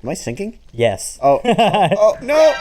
Am I sinking? Yes. Oh, oh no!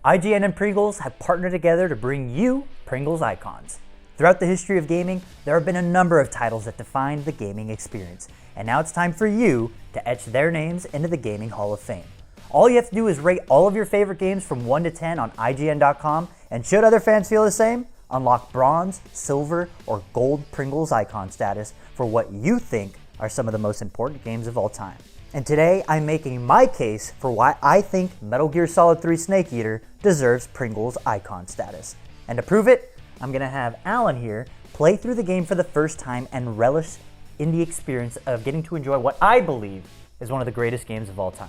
IGN and Pringles have partnered together to bring you Pringles Icons. Throughout the history of gaming, there have been a number of titles that define the gaming experience, and now it's time for you to etch their names into the Gaming Hall of Fame. All you have to do is rate all of your favorite games from 1 to 10 on IGN.com, and should other fans feel the same, unlock bronze, silver, or gold Pringles Icon status for what you think are some of the most important games of all time. And today, I'm making my case for why I think Metal Gear Solid 3 Snake Eater deserves Pringles Icon status. And to prove it, I'm gonna have Alan here play through the game for the first time and relish in the experience of getting to enjoy what I believe is one of the greatest games of all time.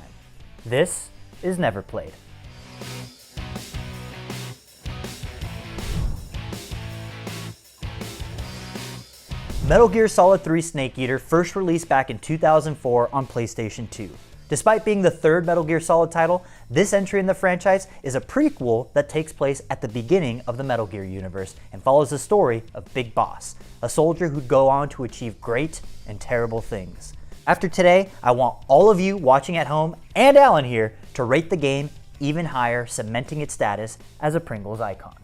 This is Never Played. Metal Gear Solid 3 Snake Eater first released back in 2004 on PlayStation 2. Despite being the third Metal Gear Solid title, this entry in the franchise is a prequel that takes place at the beginning of the Metal Gear universe and follows the story of Big Boss, a soldier who'd go on to achieve great and terrible things. After today, I want all of you watching at home and Alan here to rate the game even higher, cementing its status as a Pringles icon.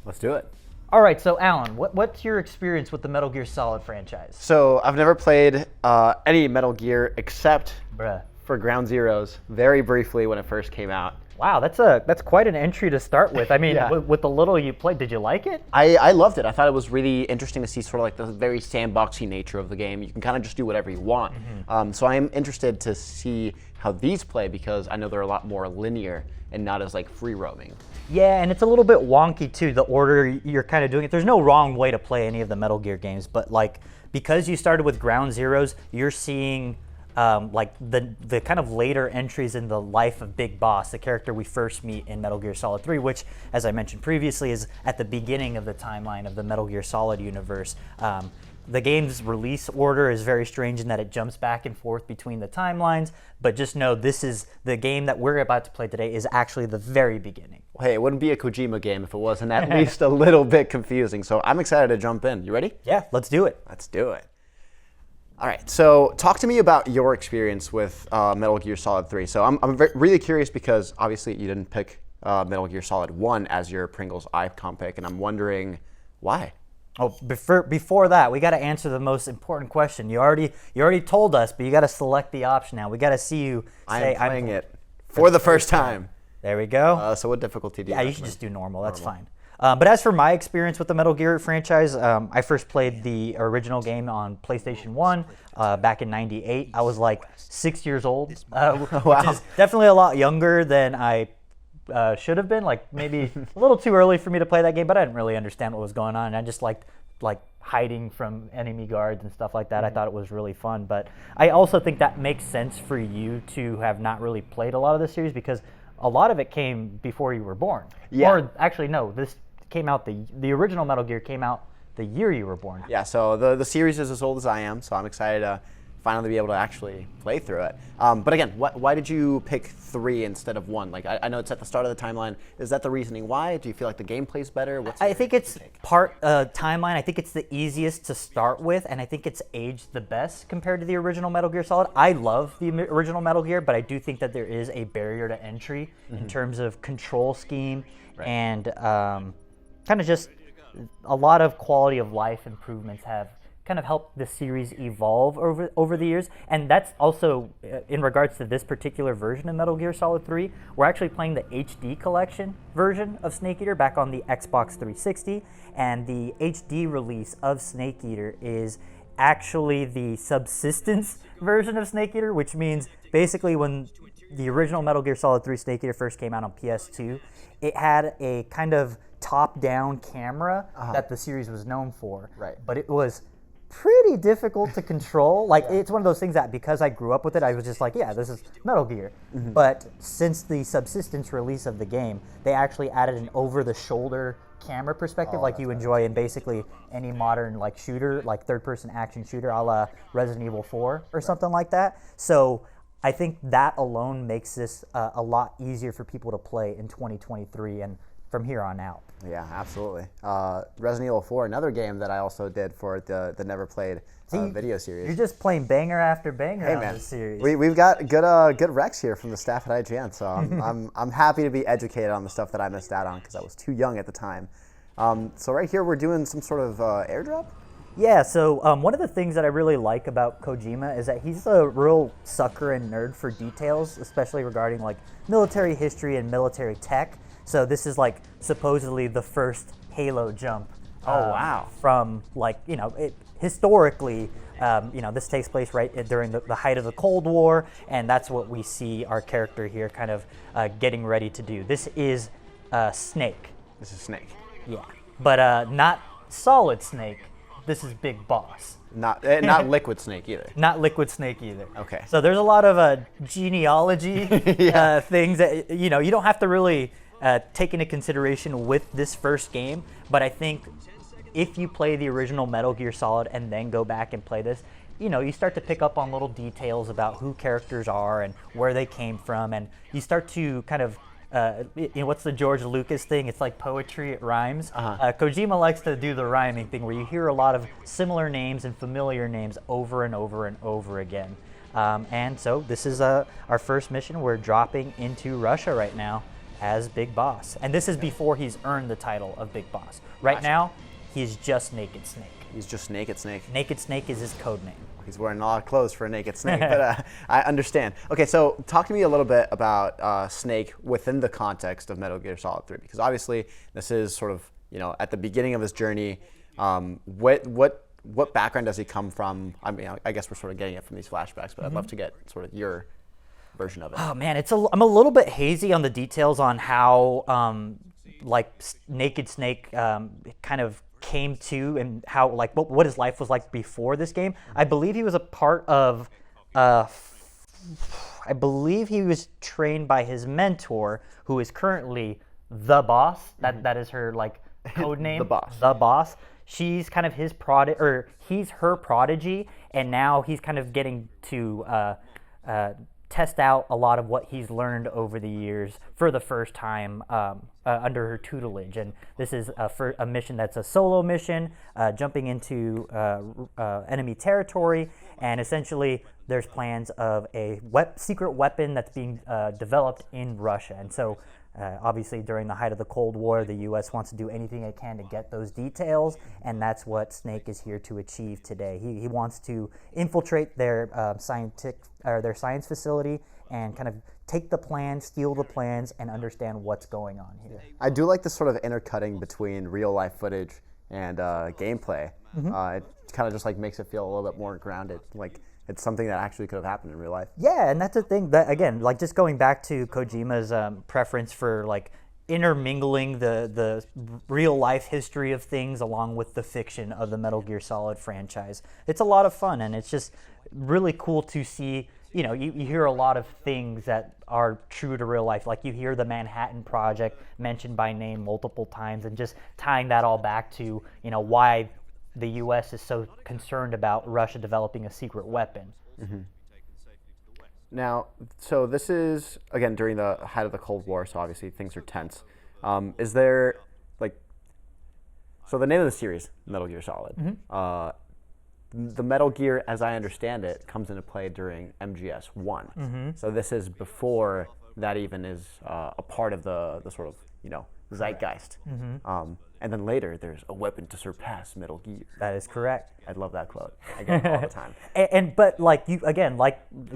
Let's do it. All right, so Alan, what's your experience with the Metal Gear Solid franchise? So I've never played any Metal Gear except Bruh. for Ground Zeroes, very briefly when it first came out. Wow, that's quite an entry to start with. I mean, Yeah. with the little you played, did you like it? I loved it. I thought it was really interesting to see sort of like the very sandboxy nature of the game. You can kind of just do whatever you want. So I am interested to see how these play because I know they're a lot more linear and not as like free roaming. Yeah, and it's a little bit wonky too, the order you're kind of doing it. There's no wrong way to play any of the Metal Gear games, but like because you started with Ground Zeroes, you're seeing like the kind of later entries in the life of Big Boss, the character we first meet in Metal Gear Solid 3, which, as I mentioned previously, is at the beginning of the timeline of the Metal Gear Solid universe. The game's release order is very strange in that it jumps back and forth between the timelines, but just know this is the game that we're about to play today is actually the very beginning. Well, hey, it wouldn't be a Kojima game if it wasn't at least a little bit confusing. So I'm excited to jump in. You ready? Yeah, let's do it. Let's do it. All right, so talk to me about your experience with Metal Gear Solid 3. So I'm really curious because obviously you didn't pick Metal Gear Solid 1 as your Pringles icon pick, and I'm wondering why. Oh, before that, we got to answer the most important question. You already told us, but you got to select the option now. We got to see you say, I'm playing it for the first time. There we go. So what difficulty do you Yeah, have? you should just do normal. That's fine. But as for my experience with the Metal Gear franchise, I first played the original game on PlayStation 1 back in '98. I was like 6 years old, which is definitely a lot younger than I should have been. Like maybe a little too early for me to play that game, but I didn't really understand what was going on. I just liked hiding from enemy guards and stuff like that. I thought it was really fun. But I also think that makes sense for you to have not really played a lot of the series because a lot of it came before you were born. Yeah. Or actually, no, this came out, the original Metal Gear came out the year you were born. Yeah, so the series is as old as I am, so I'm excited to finally be able to actually play through it. But again, why did you pick 3 instead of 1? Like I know it's at the start of the timeline. Is that the reasoning why? Do you feel like the gameplay's better? I think it's part timeline. I think it's the easiest to start with, and I think it's aged the best compared to the original Metal Gear Solid. I love the original Metal Gear, but I do think that there is a barrier to entry in terms of control scheme and kind of just a lot of quality of life improvements have kind of helped the series evolve over the years. And that's also in regards to this particular version of Metal Gear Solid 3. We're actually playing the HD collection version of Snake Eater back on the Xbox 360. And the HD release of Snake Eater is actually the subsistence version of Snake Eater, which means basically when the original Metal Gear Solid 3 Snake Eater first came out on PS2, it had a kind of top-down camera that the series was known for. Right. But it was pretty difficult to control. Like it's one of those things that because I grew up with it, I was just like, yeah, this is Metal Gear. But since the subsistence release of the game, they actually added an over-the-shoulder camera perspective like you enjoy in basically any modern like shooter, like third-person action shooter a la Resident Evil 4 or something like that. So I think that alone makes this a lot easier for people to play in 2023 and from here on out. Yeah, absolutely. Resident Evil 4, another game that I also did for the Never Played video series. You're just playing banger after banger Hey on man, this series. we've got good recs here from the staff at IGN, so I'm happy to be educated on the stuff that I missed out on because I was too young at the time. So right here we're doing some sort of airdrop. Yeah, so one of the things that I really like about Kojima is that he's a real sucker and nerd for details, especially regarding like military history and military tech. So this is like supposedly the first Halo jump. Oh, wow. From like, historically, this takes place right during the height of the Cold War, and that's what we see our character here kind of getting ready to do. This is Snake. This is Snake. Yeah, but not Solid Snake. This is Big Boss. Not Liquid Snake either. Not Liquid Snake either. Okay. So there's a lot of genealogy things that you don't have to really take into consideration with this first game. But I think if you play the original Metal Gear Solid and then go back and play this, you start to pick up on little details about who characters are and where they came from, and you start to kind of what's the George Lucas thing? It's like poetry, it rhymes. Kojima likes to do the rhyming thing where you hear a lot of similar names and familiar names over and over and over again. And so this is our first mission. We're dropping into Russia right now as Big Boss. And this is before he's earned the title of Big Boss. Right now, he's just Naked Snake. He's just Naked Snake. Naked Snake is his code name. He's wearing a lot of clothes for a Naked Snake, but I understand. Okay, so talk to me a little bit about Snake within the context of Metal Gear Solid 3, because obviously this is sort of, at the beginning of his journey. What background does he come from? I mean, I guess we're sort of getting it from these flashbacks, but I'd love to get sort of your version of it. Oh man, I'm a little bit hazy on the details on how Naked Snake kind of came to and how what his life was like before this game. I believe he was a part of I believe he was trained by his mentor, who is currently the boss. That is her code name. The boss. She's kind of he's her prodigy, and now he's kind of getting to test out a lot of what he's learned over the years for the first time under her tutelage. And this is a mission that's a solo mission, jumping into enemy territory, and essentially there's plans of a secret weapon that's being developed in Russia. And so obviously during the height of the Cold War, the U.S. wants to do anything it can to get those details, and that's what Snake is here to achieve today. He wants to infiltrate their science facility and kind of take the plans, steal the plans, and understand what's going on here. I do like this sort of intercutting between real life footage and gameplay. It kind of just makes it feel a little bit more grounded, like it's something that actually could have happened in real life. Yeah, and that's the thing that, again, just going back to Kojima's preference for intermingling the real life history of things along with the fiction of the Metal Gear Solid franchise. It's a lot of fun, and it's just really cool to see. You hear a lot of things that are true to real life. Like you hear the Manhattan Project mentioned by name multiple times, and just tying that all back to why the U.S. is so concerned about Russia developing a secret weapon. Mm-hmm. Now, so this is, again, during the height of the Cold War, so obviously things are tense. Is there, so the name of the series, Metal Gear Solid, the Metal Gear, as I understand it, comes into play during MGS 1. So this is before that even is a part of the sort of, zeitgeist. And then later, there's a weapon to surpass Metal Gear. That is correct. I love that quote. I get it all the time. But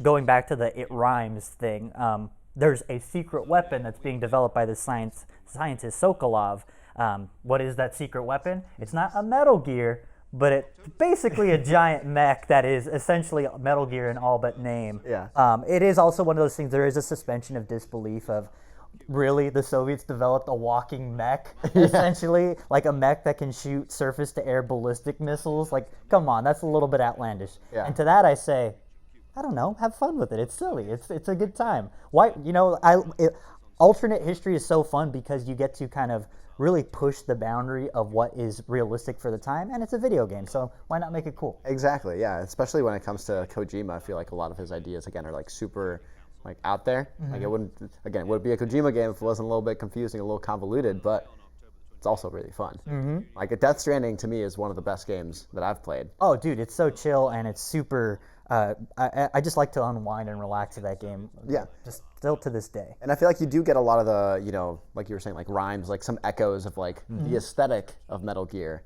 going back to the it rhymes thing, there's a secret weapon that's being developed by the scientist Sokolov. What is that secret weapon? It's not a Metal Gear, but it's basically a giant mech that is essentially Metal Gear in all but name. Yeah. It is also one of those things, there is a suspension of disbelief of, really, the Soviets developed a walking mech, essentially, like a mech that can shoot surface-to-air ballistic missiles. Come on, that's a little bit outlandish. Yeah. And to that I say, I don't know, have fun with it. It's silly. It's a good time. Why? Alternate history is so fun because you get to kind of really push the boundary of what is realistic for the time, and it's a video game, so why not make it cool? Exactly, yeah. Especially when it comes to Kojima, I feel like a lot of his ideas, again, are super out there. It wouldn't be a Kojima game if it wasn't a little bit confusing, a little convoluted, but it's also really fun. Like Death Stranding to me is one of the best games that I've played. Oh, dude, it's so chill and it's super. I just like to unwind and relax to that game. Yeah. Just still to this day. And I feel like you do get a lot of the, you know, like you were saying, like rhymes, like some echoes of like the aesthetic of Metal Gear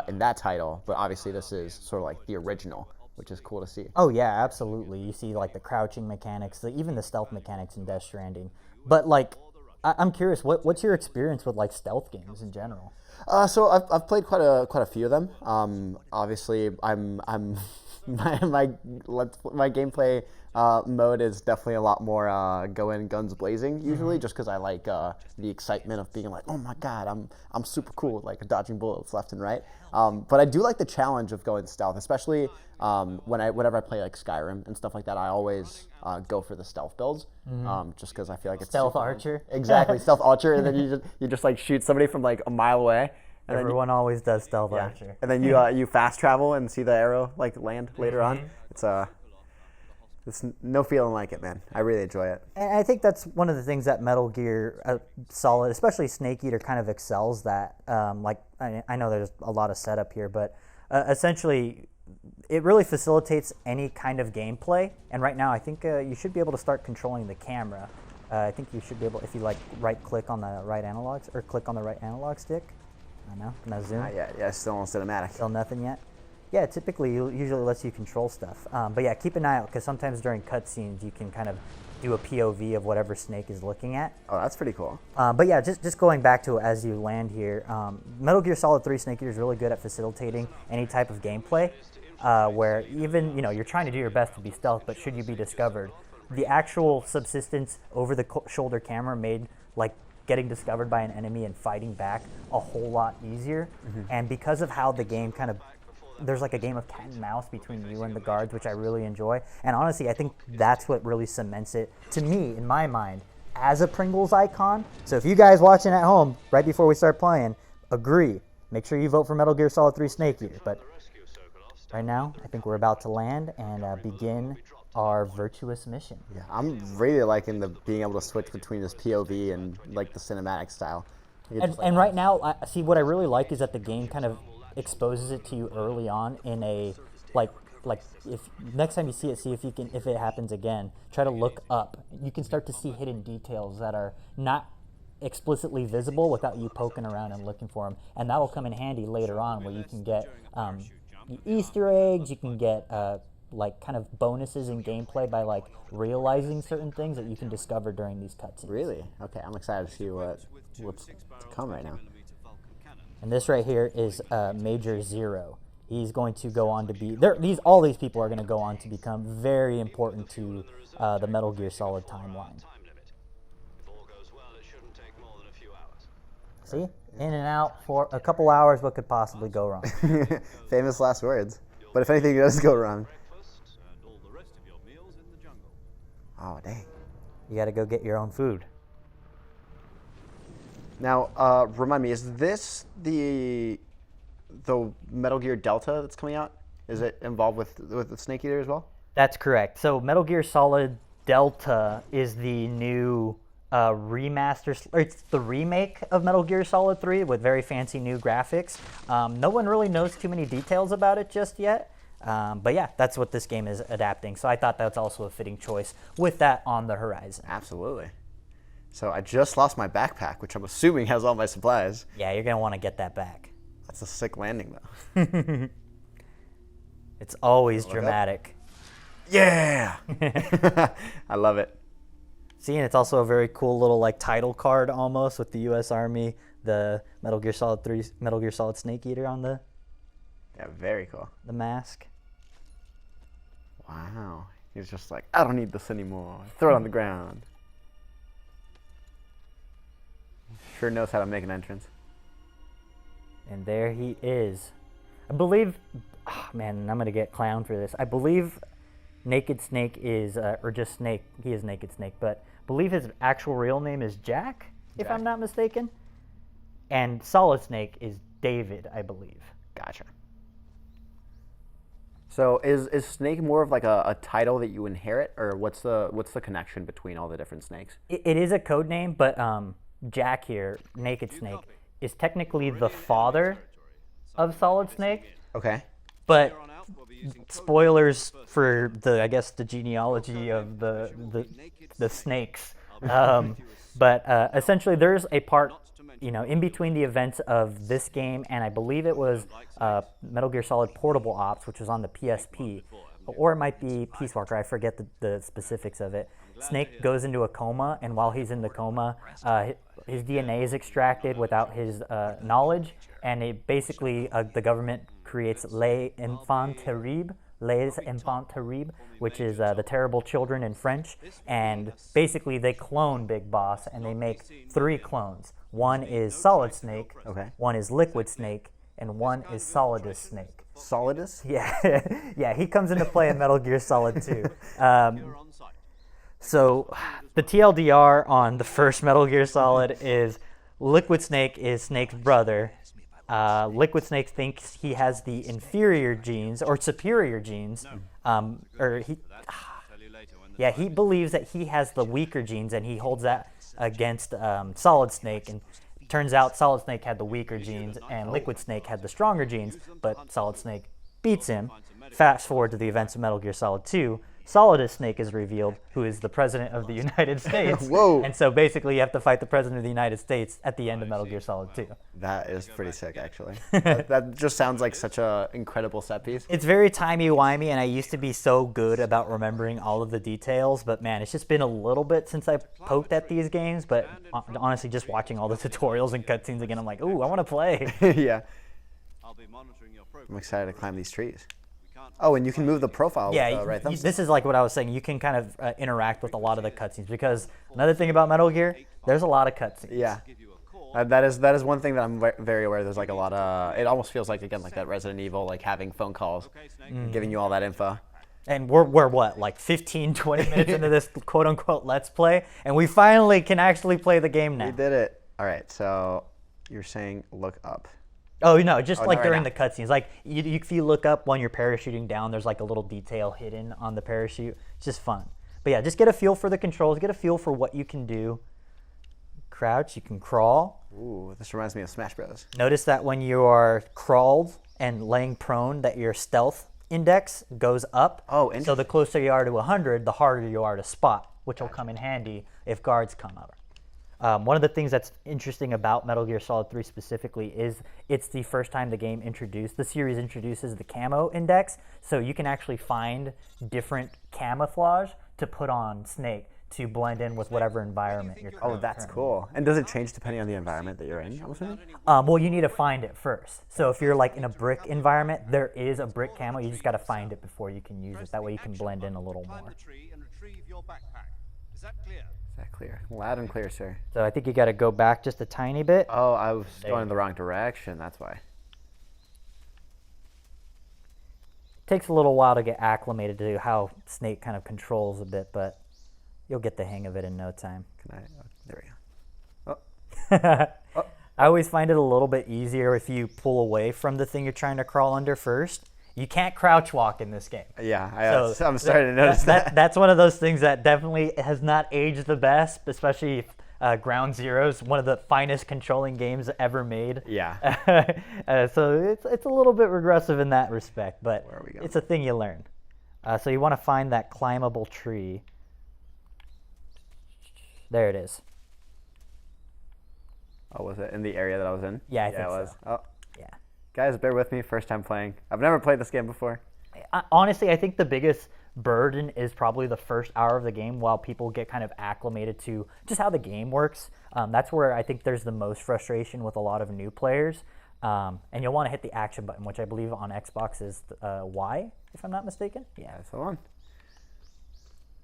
in that title. But obviously this is sort of like the original, which is cool to see. Oh yeah, absolutely. You see like the crouching mechanics, even the stealth mechanics in Death Stranding. But like, I'm curious, what's your experience with like stealth games in general? So I've played quite a few of them. Obviously, I'm my gameplay mode is definitely a lot more go in guns blazing usually, just because I like the excitement of being like, oh my god, I'm super cool, like dodging bullets left and right. But I do like the challenge of going stealth, especially whenever I play like Skyrim and stuff like that. I always go for the stealth builds, just because I feel like it's Stealth super archer. fun. Exactly, stealth archer, and then you just like shoot somebody from like a mile away. And Everyone always does stealth archer. and then you fast travel and see the arrow like land later on. It's no feeling like it, man. I really enjoy it. And I think that's one of the things that Metal Gear Solid, especially Snake Eater, kind of excels that. Like I know there's a lot of setup here, but essentially, it really facilitates any kind of gameplay. And right now, I think you should be able to start controlling the camera. I think you should be able, if you like right-click on the right analog or click on the right analog stick. I know, no zoom. Yeah, still on cinematic. Still nothing yet. Yeah, typically usually lets you control stuff. But yeah, keep an eye out because sometimes during cutscenes you can kind of do a POV of whatever Snake is looking at. Oh, that's pretty cool. But yeah, just going back to as you land here, Metal Gear Solid 3 Snake Eater is really good at facilitating any type of gameplay, where even you're trying to do your best to be stealth, but should you be discovered, the actual subsistence over the shoulder camera made like getting discovered by an enemy and fighting back a whole lot easier. And because of how the game kind of, there's like a game of cat and mouse between you and the guards, which I really enjoy. And honestly, I think that's what really cements it, to me, in my mind, as a Pringles icon. So if you guys watching at home, right before we start playing, agree, make sure you vote for Metal Gear Solid 3 Snake Eater. But right now, I think we're about to land and begin our virtuous mission. Yeah, I'm really liking the being able to switch between this POV and like the cinematic style. And right now, see, what I really like is that the game kind of exposes it to you early on in a like if next time you see if you can, if it happens again, try to look up. You can start to see hidden details that are not explicitly visible without you poking around and looking for them, and that will come in handy later on where you can get Easter eggs. You can get like kind of bonuses in gameplay by like realizing certain things that you can discover during these cutscenes. Really? Okay, I'm excited to see what's to come right now. And this right here is Major Zero. He's going to go on to be all these people are going to go on to become very important to the Metal Gear Solid timeline. See, in and out for a couple hours. What could possibly go wrong? Famous last words. But if anything does go wrong, oh dang, you got to go get your own food. Now, remind me, is this the Metal Gear Delta that's coming out? Is it involved with the Snake Eater as well? That's correct. So Metal Gear Solid Delta is the new remaster, or it's the remake of Metal Gear Solid 3 with very fancy new graphics. No one really knows too many details about it just yet. But yeah, that's what this game is adapting. So I thought that's also a fitting choice with that on the horizon. Absolutely. So I just lost my backpack, which I'm assuming has all my supplies. Yeah, you're going to want to get that back. That's a sick landing, though. It's always dramatic. Yeah! I love it. See, and it's also a very cool little like title card almost with the U.S. Army, the Metal Gear Solid 3, Metal Gear Solid Snake Eater on the very cool. The mask. Wow. He's just like, I don't need this anymore. Throw it on the ground. Sure knows how to make an entrance. And there he is. I believe, man, I'm going to get clowned for this. I believe Naked Snake is, or just Snake, he is Naked Snake, but I believe his actual real name is Jack, if I'm not mistaken. And Solid Snake is David, I believe. Gotcha. So is Snake more of like a title that you inherit, or what's the connection between all the different snakes? It is a code name, but Jack here, Naked Snake, is technically the father of Solid Snake, Okay. but spoilers for I guess the genealogy of the snakes. But essentially, there's a part, in between the events of this game and I believe it was Metal Gear Solid Portable Ops, which was on the PSP, or it might be Peace Walker. I forget the specifics of it. Snake goes into a coma, and while he's in the coma, his DNA is extracted without his knowledge, and it basically the government creates les enfants terribles, which is the terrible children in French, and basically they clone Big Boss, and they make 3 clones. One is Solid Snake, Okay. one is Liquid Snake, and one is Solidus Snake. Solidus? Yeah, yeah, he comes into play in Metal Gear Solid 2. So the TLDR on the first Metal Gear Solid is Liquid Snake is Snake's brother. Liquid Snake thinks he has the inferior genes or superior genes, he believes that he has the weaker genes, and he holds that against Solid Snake. And turns out Solid Snake had the weaker genes, and Liquid Snake had the stronger genes. But Solid Snake beats him. Fast forward to the events of Metal Gear Solid 2. Solidus Snake is revealed, who is the president of the United States. Whoa. And so basically you have to fight the president of the United States at the end of Metal Gear Solid 2. That is pretty sick, actually. that just sounds like such an incredible set piece. It's very timey-wimey, and I used to be so good about remembering all of the details, but man, it's just been a little bit since I poked at these games, but honestly, just watching all the tutorials and cutscenes again, I'm like, ooh, I want to play. Yeah. I'm excited to climb these trees. Oh, and you can move the profile with the right thumb. This is like what I was saying. You can kind of interact with a lot of the cutscenes, because another thing about Metal Gear, there's a lot of cutscenes. Yeah. That is one thing that I'm very aware. There's like a lot of. It almost feels like, again, like that Resident Evil, like having phone calls, giving you all that info. And we're what, like 15, 20 minutes into this quote-unquote Let's Play, and we finally can actually play the game now. We did it. All right, so you're saying look up. Oh, no, just like right during now. the cutscenes. Like, if you look up when you're parachuting down, there's like a little detail hidden on the parachute. It's just fun. But yeah, just get a feel for the controls. Get a feel for what you can do. Crouch, you can crawl. Ooh, this reminds me of Smash Bros. Notice that when you are crawled and laying prone, that your stealth index goes up. Oh, So interesting. the closer you are to 100, the harder you are to spot, which will come in handy if guards come over. One of the things that's interesting about Metal Gear Solid 3 specifically is it's the first time the series introduces the camo index, so you can actually find different camouflage to put on Snake to blend in with whatever environment you're Oh, that's cool. And does it change depending on the environment that you're in? I'm assuming? Well, you need to find it first. So if you're like in a brick environment, there is a brick camo. You just got to find it before you can use it. That way you can blend in a little more. Is that clear? Loud and clear, sir. So I think you got to go back just a tiny bit. Oh, I was going in the wrong direction. That's why. Takes a little while to get acclimated to how Snake kind of controls a bit, but you'll get the hang of it in no time. Can I? Oh, there we go. Oh. I always find it a little bit easier if you pull away from the thing you're trying to crawl under first. You can't crouch walk in this game. Yeah, I'm starting to that- notice that. That's one of those things that definitely has not aged the best, especially Ground Zeroes, one of the finest controlling games ever made. Yeah. So it's a little bit regressive in that respect, but Where are we going? it's a thing you learn. So you want to find that climbable tree. There it is. Oh, was it in the area that I was in? Yeah, I think it was. so. Oh, Yeah. guys, bear with me. First time playing. I've never played this game before. Honestly, I think the biggest burden is probably the first hour of the game while people get kind of acclimated to just how the game works. That's where I think there's the most frustration with a lot of new players. And you'll want to hit the action button, which I believe on Xbox is Y, if I'm not mistaken. Yeah. That's the one.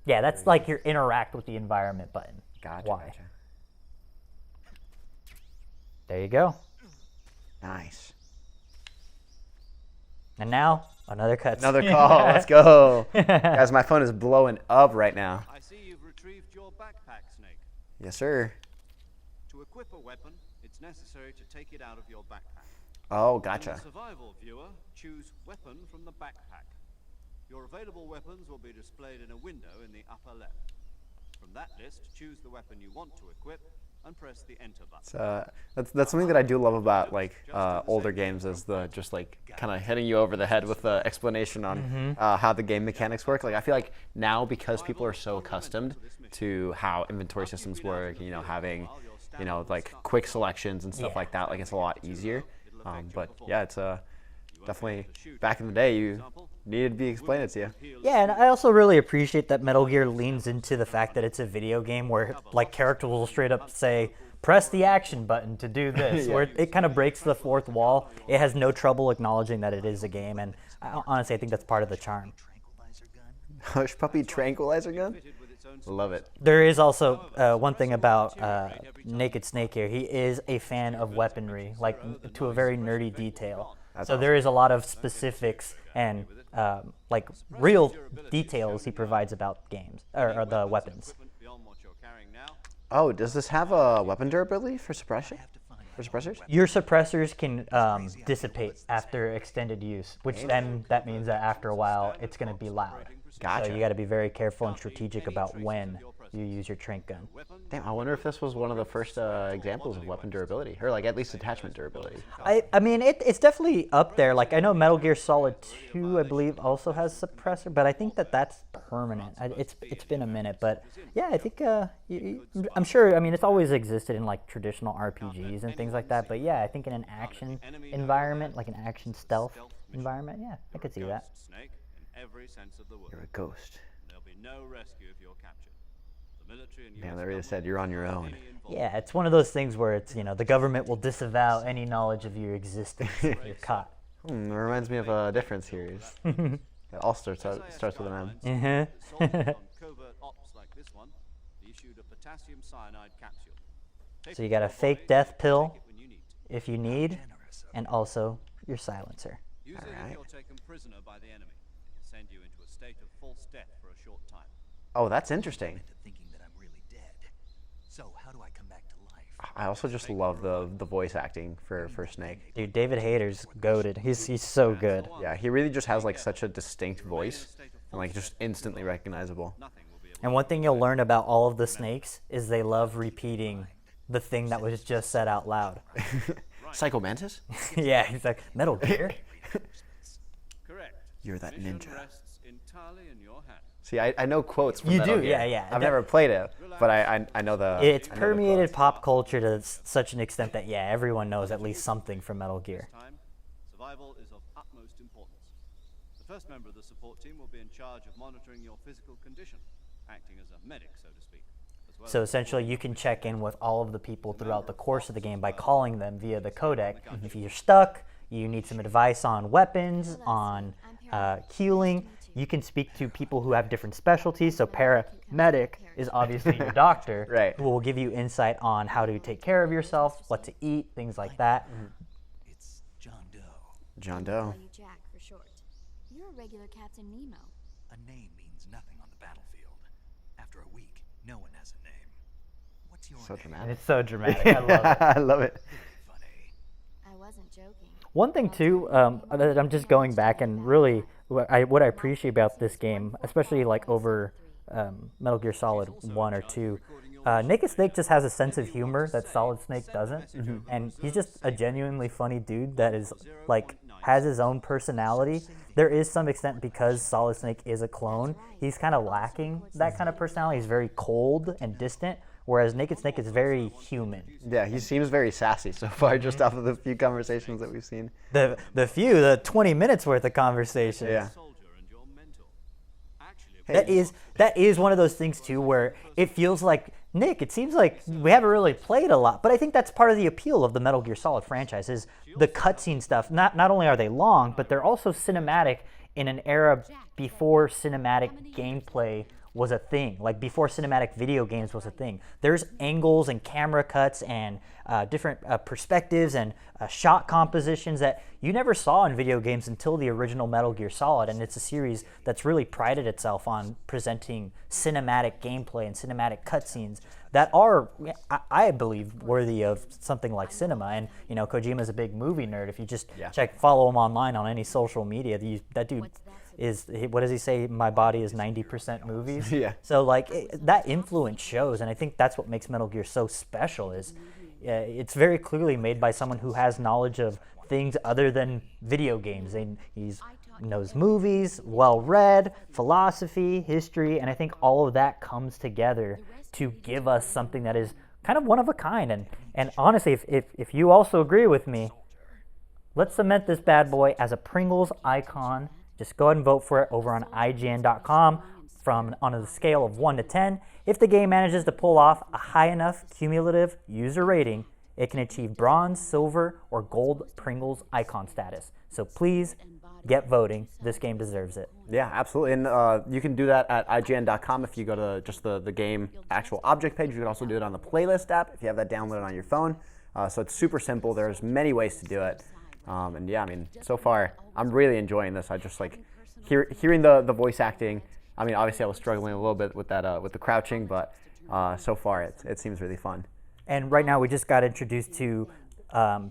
Yeah, that's like your interact with the environment button. Gotcha. Y. Gotcha. There you go. Nice. And now, another cutscene. Another call. Let's go. Guys, my phone is blowing up right now. I see you've retrieved your backpack, Snake. Yes, sir. To equip a weapon, it's necessary to take it out of your backpack. Oh, In gotcha. the survival viewer, choose Weapon from the backpack. Your available weapons will be displayed in a window in the upper left. From that list, choose the weapon you want to equip and press the enter button. That's something that I do love about like older games, is the just like kind of hitting you over the head with the explanation on how the game mechanics work. Like I feel like now, because people are so accustomed to how inventory systems work, you know, having, you know, like quick selections and stuff like that, like it's a lot easier. But yeah, it's definitely back in the day you needed to be explained to you. Yeah, and I also really appreciate that Metal Gear leans into the fact that it's a video game where like characters will straight up say, press the action button to do this, where it kind of breaks the fourth wall. It has no trouble acknowledging that it is a game, and honestly I think that's part of the charm. Hush Puppy Tranquilizer Gun? Love it. There is also one thing about Naked Snake here. He is a fan of weaponry, like to a very nerdy detail. That's so awesome. there is a lot of specifics and like real details he provides about games or the weapons. Beyond what you're carrying now. Oh, does this have a weapon durability for suppression? For suppressors? Your suppressors can dissipate after extended use, which then that means that after a while it's going to be loud. Gotcha. So you got to be very careful and strategic about when you use your trank gun. Damn, I wonder if this was one of the first examples of weapon durability, or like at least attachment durability. I mean, it's definitely up there. Like, I know Metal Gear Solid 2, I believe, also has suppressor, but I think that that's permanent. It's been a minute, but yeah, I think, I'm sure, I mean, it's always existed in like traditional RPGs and things like that, but yeah, I think in an action environment, like an action stealth environment, yeah, I could see that. Snake, in every sense of the word. You're a ghost. There'll be no rescue if you're captured. The military and Man, US they really said you're on your own. Yeah, it's one of those things where it's, you know, the government will disavow any knowledge of your existence if you're caught. It reminds me of a different series. It all starts with an M. Soldiers on covert ops like this one issued a potassium cyanide capsule. So you got a fake death pill Take it when you need to. if you need, and also your silencer. Use it if you're taken prisoner by the enemy. It'll send you into a state of false death for a short time. Oh, that's interesting. Thinking that I'm really dead. So how do I come back to life? I also just love the voice acting for Snake. Dude, David Hayter's goated. He's so good. Yeah, he really just has like such a distinct voice, and like just instantly recognizable. Nothing will be able And one thing you'll learn about all of the snakes is they love repeating the thing that was just said out loud. Psycho Mantis? Yeah, he's like, Metal Gear? correct. You're that Mission ninja. rests entirely in your hands. See, I know quotes from You Metal do, Gear. yeah, yeah. I've never played it, but I know the. It's I know the permeated quotes. pop culture to such an extent that, yeah, everyone knows at least something from Metal Gear. Time, survival is of utmost importance. The first member of the support team will be in charge of monitoring your physical condition, acting as a medic, so to speak. As well So as essentially, you can check in with all of the people throughout the course of the game by calling them via the codec. If you're stuck, you need some advice on weapons, on healing, you can speak to people who have different specialties. So paramedic is obviously your doctor, Right. who will give you insight on how to take care of yourself, what to eat, things like that. It's John Doe. John Doe. Call you Jack for short. You're a regular Captain Nemo. A name means nothing on the battlefield. After a week, no one has a name. What's your So name? And dramatic. it's so dramatic. I love it. I love it. Funny. I wasn't joking. One thing too, that I'm just going back and really what I appreciate about this game, especially like over Metal Gear Solid 1 or 2, Naked Snake just has a sense of humor that Solid Snake doesn't, and he's just a genuinely funny dude that is like has his own personality. There is some extent because Solid Snake is a clone, he's kind of lacking that kind of personality. He's very cold and distant, whereas Naked Snake is very human. Yeah, he seems very sassy so far, just off of the few conversations that we've seen. The 20 minutes worth of conversation. Yeah. soldier and your mentor. Actually, That is one of those things too where it feels like, Nick, it seems like we haven't really played a lot, but I think that's part of the appeal of the Metal Gear Solid franchise is the cutscene stuff. Not only are they long, but they're also cinematic in an era before cinematic gameplay was a thing, like before cinematic video games was a thing. There's angles and camera cuts and different perspectives and shot compositions that you never saw in video games until the original Metal Gear Solid, and it's a series that's really prided itself on presenting cinematic gameplay and cinematic cutscenes that are, I believe, worthy of something like cinema. And you know, Kojima's a big movie nerd. If you just follow him online on any social media, that dude what does he say? My body is 90% movies. Yeah. So like that influence shows, and I think that's what makes Metal Gear so special. Is it's very clearly made by someone who has knowledge of things other than video games. And he knows movies, well-read, philosophy, history, and I think all of that comes together to give us something that is kind of one of a kind. And honestly, if you also agree with me, let's cement this bad boy as a Pringles icon. Just go ahead and vote for it over on IGN.com on a scale of 1 to 10. If the game manages to pull off a high enough cumulative user rating, it can achieve bronze, silver, or gold Pringles icon status. So please get voting. This game deserves it. Yeah, absolutely. And you can do that at IGN.com if you go to just the game actual object page. You can also do it on the playlist app if you have that downloaded on your phone. So it's super simple. There's many ways to do it. And yeah, I mean, so far, I'm really enjoying this. I just like hearing the voice acting. I mean, obviously I was struggling a little bit with that with the crouching, but so far it seems really fun. And right now we just got introduced to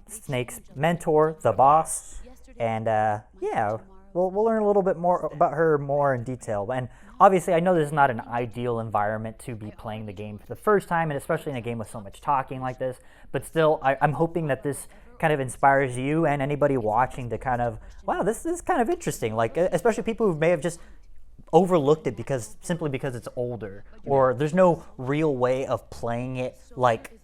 Snake's mentor, the boss. And yeah, we'll learn a little bit more about her more in detail. And obviously, I know this is not an ideal environment to be playing the game for the first time, and especially in a game with so much talking like this. But still, I'm hoping that this kind of inspires you and anybody watching to kind of, wow, this is kind of interesting. Like, especially people who may have just overlooked it simply because it's older, or there's no real way of playing it like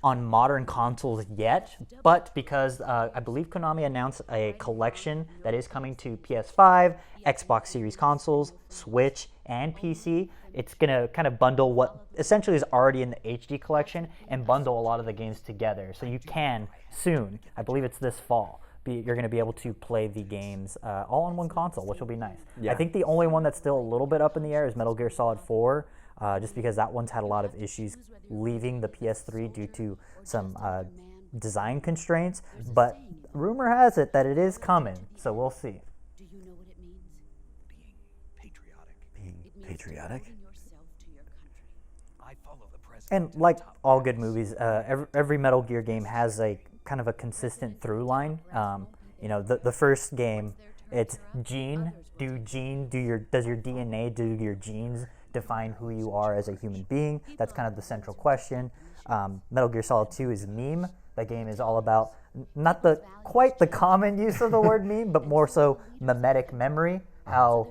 on modern consoles yet, but because I believe Konami announced a collection that is coming to PS5, Xbox Series consoles, Switch, and PC. It's going to kind of bundle what essentially is already in the HD collection and bundle a lot of the games together. So you can soon, I believe it's this fall, you're going to be able to play the games all on one console, which will be nice. Yeah. I think the only one that's still a little bit up in the air is Metal Gear Solid 4, just because that one's had a lot of issues leaving the PS3 due to some design constraints. But rumor has it that it is coming, so we'll see. Do you know what it means? Being patriotic. Being It means patriotic? devoting yourself to your country. I follow the president. And like all good movies, every Metal Gear game has a kind of a consistent through line. You know, the first game, it's does your DNA, do your genes define who you are as a human being? That's kind of the central question. Metal Gear Solid 2 is meme. That game is all about not quite the common use of the word meme, but more so mimetic memory. How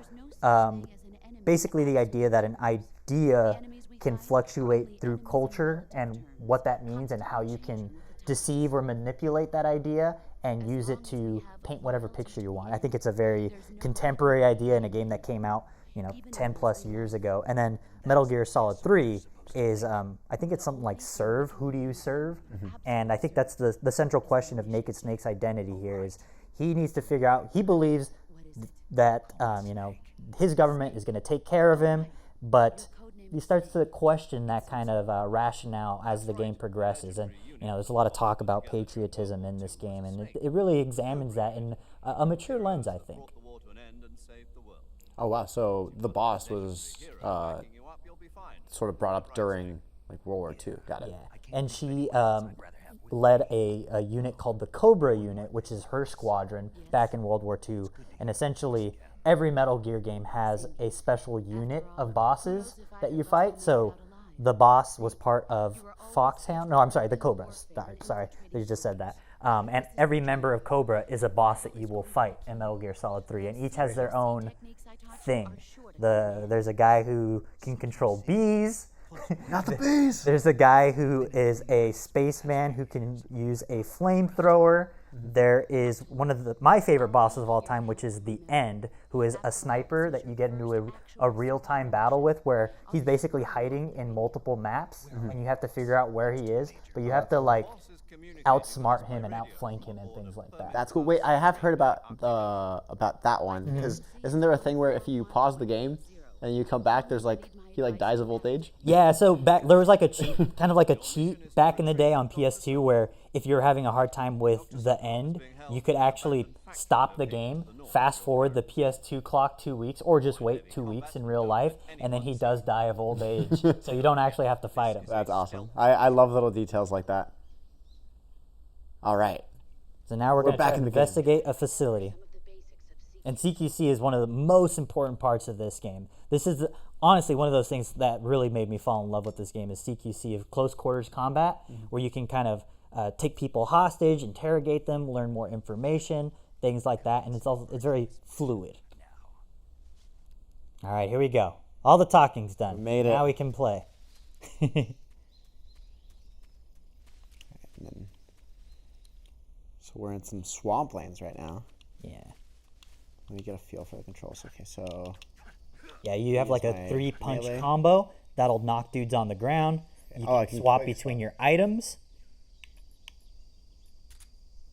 basically the idea that an idea can fluctuate through culture and what that means and how you can deceive or manipulate that idea and use it to paint whatever picture you want. I think it's a very contemporary idea in a game that came out, 10 plus years ago. And then Metal Gear Solid 3 is, I think it's something like serve. Who do you serve? Mm-hmm. And I think that's the central question of Naked Snake's identity here is he needs to figure out, he believes that, his government is going to take care of him, but he starts to question that kind of rationale as the game progresses. And, there's a lot of talk about patriotism in this game, and it really examines that in a mature lens, I think. Oh wow! So the boss was sort of brought up during like World War II. Got it. Yeah, and she led a unit called the Cobra Unit, which is her squadron back in World War II. And essentially, every Metal Gear game has a special unit of bosses that you fight. So the boss was part of Foxhound. No, I'm sorry, the Cobras. Sorry, they just said that. And every member of Cobra is a boss that you will fight in Metal Gear Solid 3, and each has their own thing. There's a guy who can control bees. Not the bees! There's a guy who is a spaceman who can use a flamethrower. There is one of my favorite bosses of all time, which is the End, who is a sniper that you get into a real-time battle with, where he's basically hiding in multiple maps, and you have to figure out where he is, but you have to outsmart him and outflank him and things like that. That's cool. Wait, I have heard about that one, because isn't there a thing where if you pause the game and you come back, there's he dies of old age? Yeah, so there was a cheat, kind of like a cheat back in the day on PS2 where if you're having a hard time with the End, you could actually stop the game, fast forward the PS2 clock 2 weeks, or just wait 2 weeks in real life, and then he does die of old age. So you don't actually have to fight him. That's awesome. I love little details like that. All right. So now we're going to back try to in the game. investigate a facility. And CQC is one of the most important parts of this game. This is honestly one of those things that really made me fall in love with this game is CQC of close quarters combat, where you can kind of take people hostage, interrogate them, learn more information, things like that, and it's very fluid. All right, here we go. All the talking's done. We made it. Now we can play. And then, so we're in some swamplands right now. Yeah. Let me get a feel for the controls. Okay, so Yeah, you have like a my 3-punch melee. combo that'll knock dudes on the ground. You Oh, I can can swap quick between swap. your items.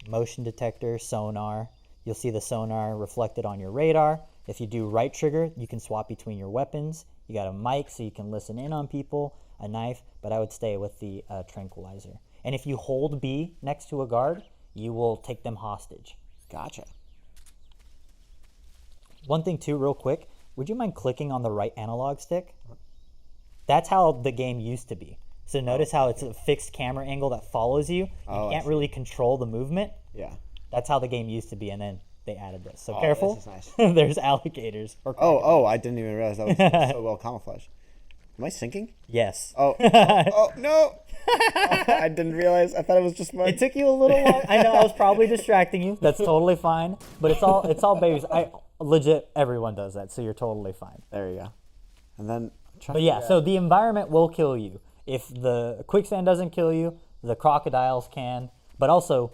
Motion detector, sonar. You'll see the sonar reflected on your radar. If you do right trigger, you can swap between your weapons. You got a mic so you can listen in on people, a knife, but I would stay with the tranquilizer. And if you hold B next to a guard, you will take them hostage. gotcha. One thing too, real quick, would you mind clicking on the right analog stick? That's how the game used to be. So notice how it's a fixed camera angle that follows you. You Oh, I can't see. really control the movement. Yeah. That's how the game used to be, and then they added this. So Oh, careful. this is nice. There's alligators. Or Oh, I didn't even realize that was so well camouflaged. Am I sinking? yes. Oh, oh no! Oh, I didn't realize. I thought it was just mud. It took you a little long. I know I was probably distracting you. That's totally fine. But it's all babies. Legit, everyone does that, so you're totally fine. There you go. And then, But yeah, so the environment will kill you. If the quicksand doesn't kill you, the crocodiles can. But also,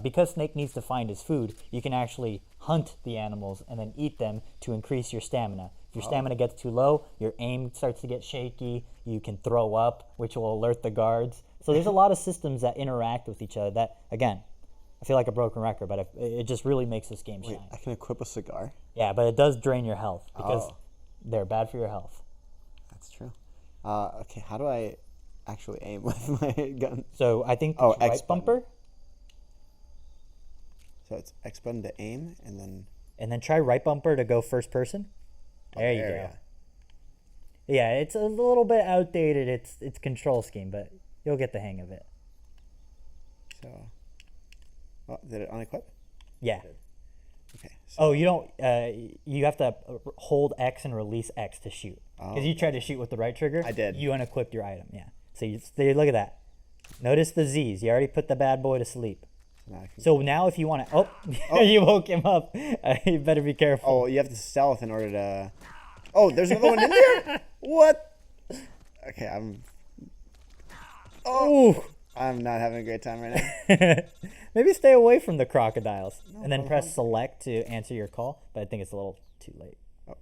because Snake needs to find his food, you can actually hunt the animals and then eat them to increase your stamina. If your stamina gets too low, your aim starts to get shaky. You can throw up, which will alert the guards. So there's a lot of systems that interact with each other that, again, I feel like a broken record, but it just really makes this game shine. I can equip a cigar. Yeah, but it does drain your health because Oh. they're bad for your health. That's true. Okay, how do I actually aim with my gun? So I think Oh, right X button. bumper, So it's X button to aim, and then and then try right bumper to go first person. There you go. Yeah, it's a little bit outdated. It's control scheme, but you'll get the hang of it. So, oh, did it unequip? Yeah. Okay. So, Oh, you don't. You have to hold X and release X to shoot. Because you tried to shoot with the right trigger. I did. You unequipped your item. Yeah. So look at that. Notice the Z's. You already put the bad boy to sleep. now I can, So now if you want to, you woke him up. You better be careful. oh, you have to stealth in order to. Oh, there's another one in there. What? Okay, I'm not having a great time right now. Maybe stay away from the crocodiles and then press select to answer your call, but I think it's a little too late. Oh.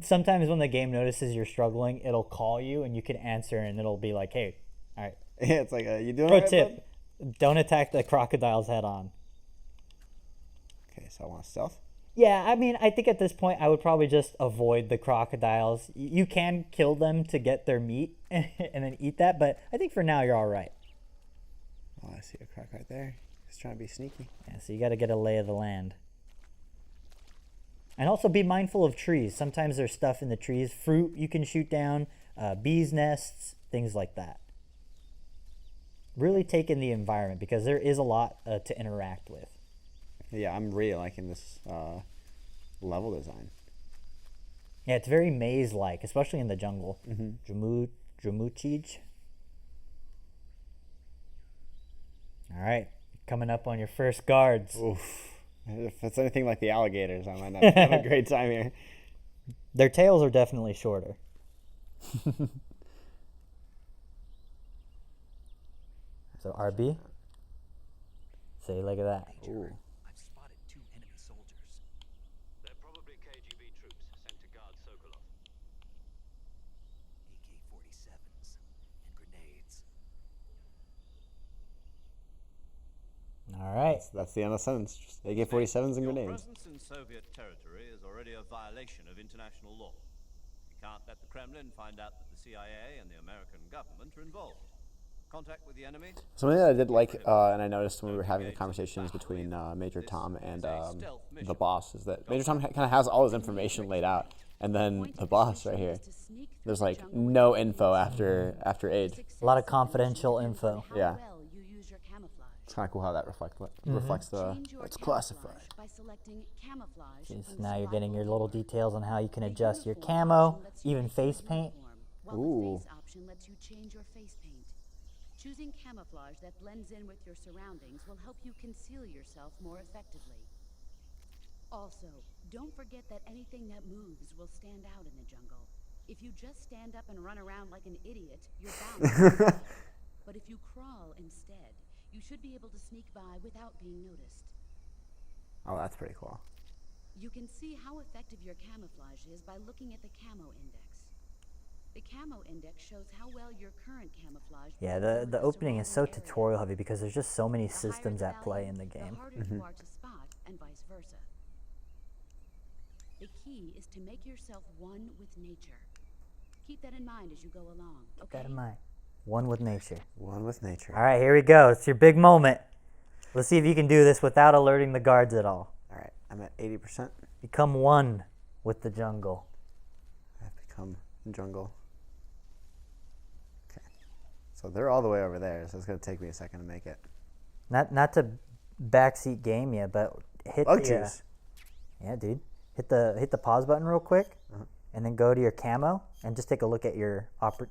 Sometimes when the game notices you're struggling, it'll call you and you can answer and it'll be like, hey, all right. Yeah, it's like you doing Pro all right, tip, bud? don't attack the crocodiles head on. Okay, so I want stealth. Yeah, I mean, I think at this point I would probably just avoid the crocodiles. You can kill them to get their meat and then eat that, but I think for now you're all right. Oh, I see a croc right there. He's trying to be sneaky. Yeah, so you got to get a lay of the land. And also be mindful of trees. Sometimes there's stuff in the trees. Fruit you can shoot down, bees' nests, things like that. Really take in the environment because there is a lot to interact with. Yeah, I'm really liking this level design. Yeah, it's very maze-like, especially in the jungle. Jumuchij. All right, coming up on your first guards. Oof. If it's anything like the alligators, I might not have a great time here. Their tails are definitely shorter. So RB. Say look at that. Ooh. I've spotted 2 enemy soldiers. They're probably KGB troops sent to guard Sokolov. AK-47s and grenades. All right. That's the end of the sentence. Just AK-47s and Your grenades. presence in Soviet territory is already a violation of international law. We can't let the Kremlin find out that the CIA and the American government are involved. Contact with the enemy. Something that I did like, and I noticed when we were having the conversations between Major Tom and the boss, is that Major Tom kind of has all his information laid out, and then the boss right here, there's like no info after age. A lot of confidential info. Yeah. Well, you use your camouflage. It's kind of cool how that reflects the. Change your It's camouflage classified. by selecting camouflage Yes, from now you're getting your survival little mode. details on how you can The adjust your uniform camo, option lets you even pick face your paint. uniform, while Ooh. the face option lets you change your face paint. Choosing camouflage that blends in with your surroundings will help you conceal yourself more effectively. Also, don't forget that anything that moves will stand out in the jungle. If you just stand up and run around like an idiot, you're bound to get killed. But if you crawl instead, you should be able to sneak by without being noticed. Oh, that's pretty cool. You can see how effective your camouflage is by looking at the camo index. The camo index shows how well your current camouflage Yeah, blends in with the opening is so surrounding area. tutorial heavy because there's just so many The higher systems the at play value, in the game. The harder you are to spot, and vice versa. The key is to make yourself one with nature. Keep that in mind as you go along. Keep Okay? that in mind. One with nature. One with nature. All right, here we go. It's your big moment. Let's see if you can do this without alerting the guards at all. All right, I'm at 80%. Become one with the jungle. I've become jungle. Okay, so they're all the way over there, so it's gonna take me a second to make it. Not to backseat game you, but hit Bug the, juice. yeah, dude. Hit the pause button real quick, and then go to your camo and just take a look at your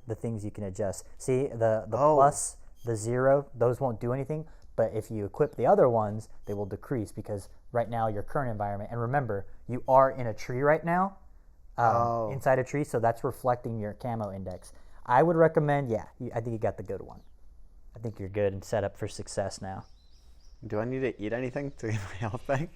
the things you can adjust. See the plus, the 0, those won't do anything. But if you equip the other ones, they will decrease because right now your current environment. And remember, you are in a tree right now, inside a tree, so that's reflecting your camo index. I would recommend, I think you got the good one. I think you're good and set up for success now. Do I need to eat anything to get my health back?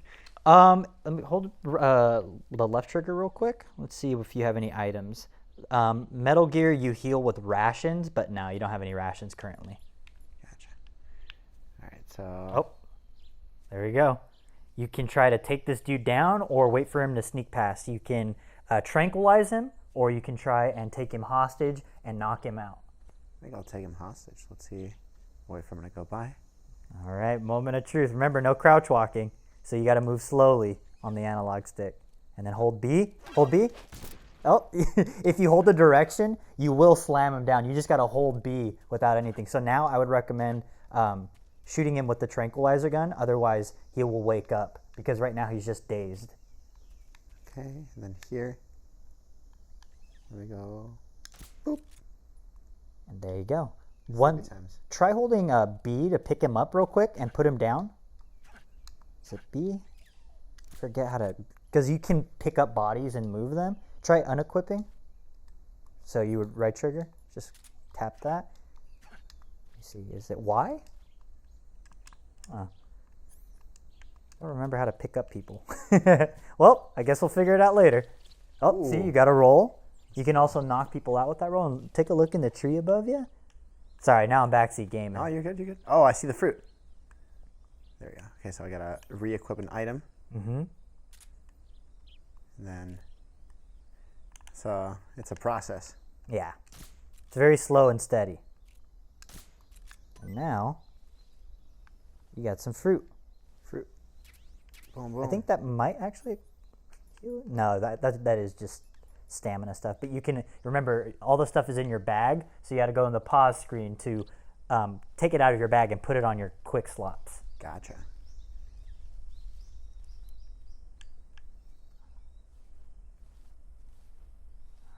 Let me hold the left trigger real quick. Let's see if you have any items. Metal Gear, you heal with rations, but no, you don't have any rations currently. Gotcha. All right, so. Oh, there we go. You can try to take this dude down or wait for him to sneak past. You can tranquilize him, or you can try and take him hostage and knock him out. I think I'll take him hostage. Let's see. Wait for him to go by. All right, moment of truth. Remember, no crouch walking. So you got to move slowly on the analog stick. And then hold B. Hold B. Oh, if you hold the direction, you will slam him down. You just got to hold B without anything. So now I would recommend shooting him with the tranquilizer gun. Otherwise, he will wake up because right now he's just dazed. Okay, and then here. There we go. Boop. And there you go. Times. Try holding B to pick him up real quick and put him down. Is it B? Forget how to, because you can pick up bodies and move them. Try unequipping. So you would right trigger, just tap that. Let me see, is it Y? I don't remember how to pick up people. Well, I guess we'll figure it out later. Oh, see, you got a roll. You can also knock people out with that roll. And take a look in the tree above you. Sorry, now I'm backseat gaming. Oh, you're good, you're good. Oh, I see the fruit. There we go. Okay, so I gotta re-equip an item. Mm-hmm. And then, so it's a process. Yeah. It's very slow and steady. And now, you got some fruit. Fruit. Boom, boom. I think that might actually, no, that is just stamina stuff. But you can, remember, all the stuff is in your bag, so you got to go in the pause screen to take it out of your bag and put it on your quick slots. Gotcha.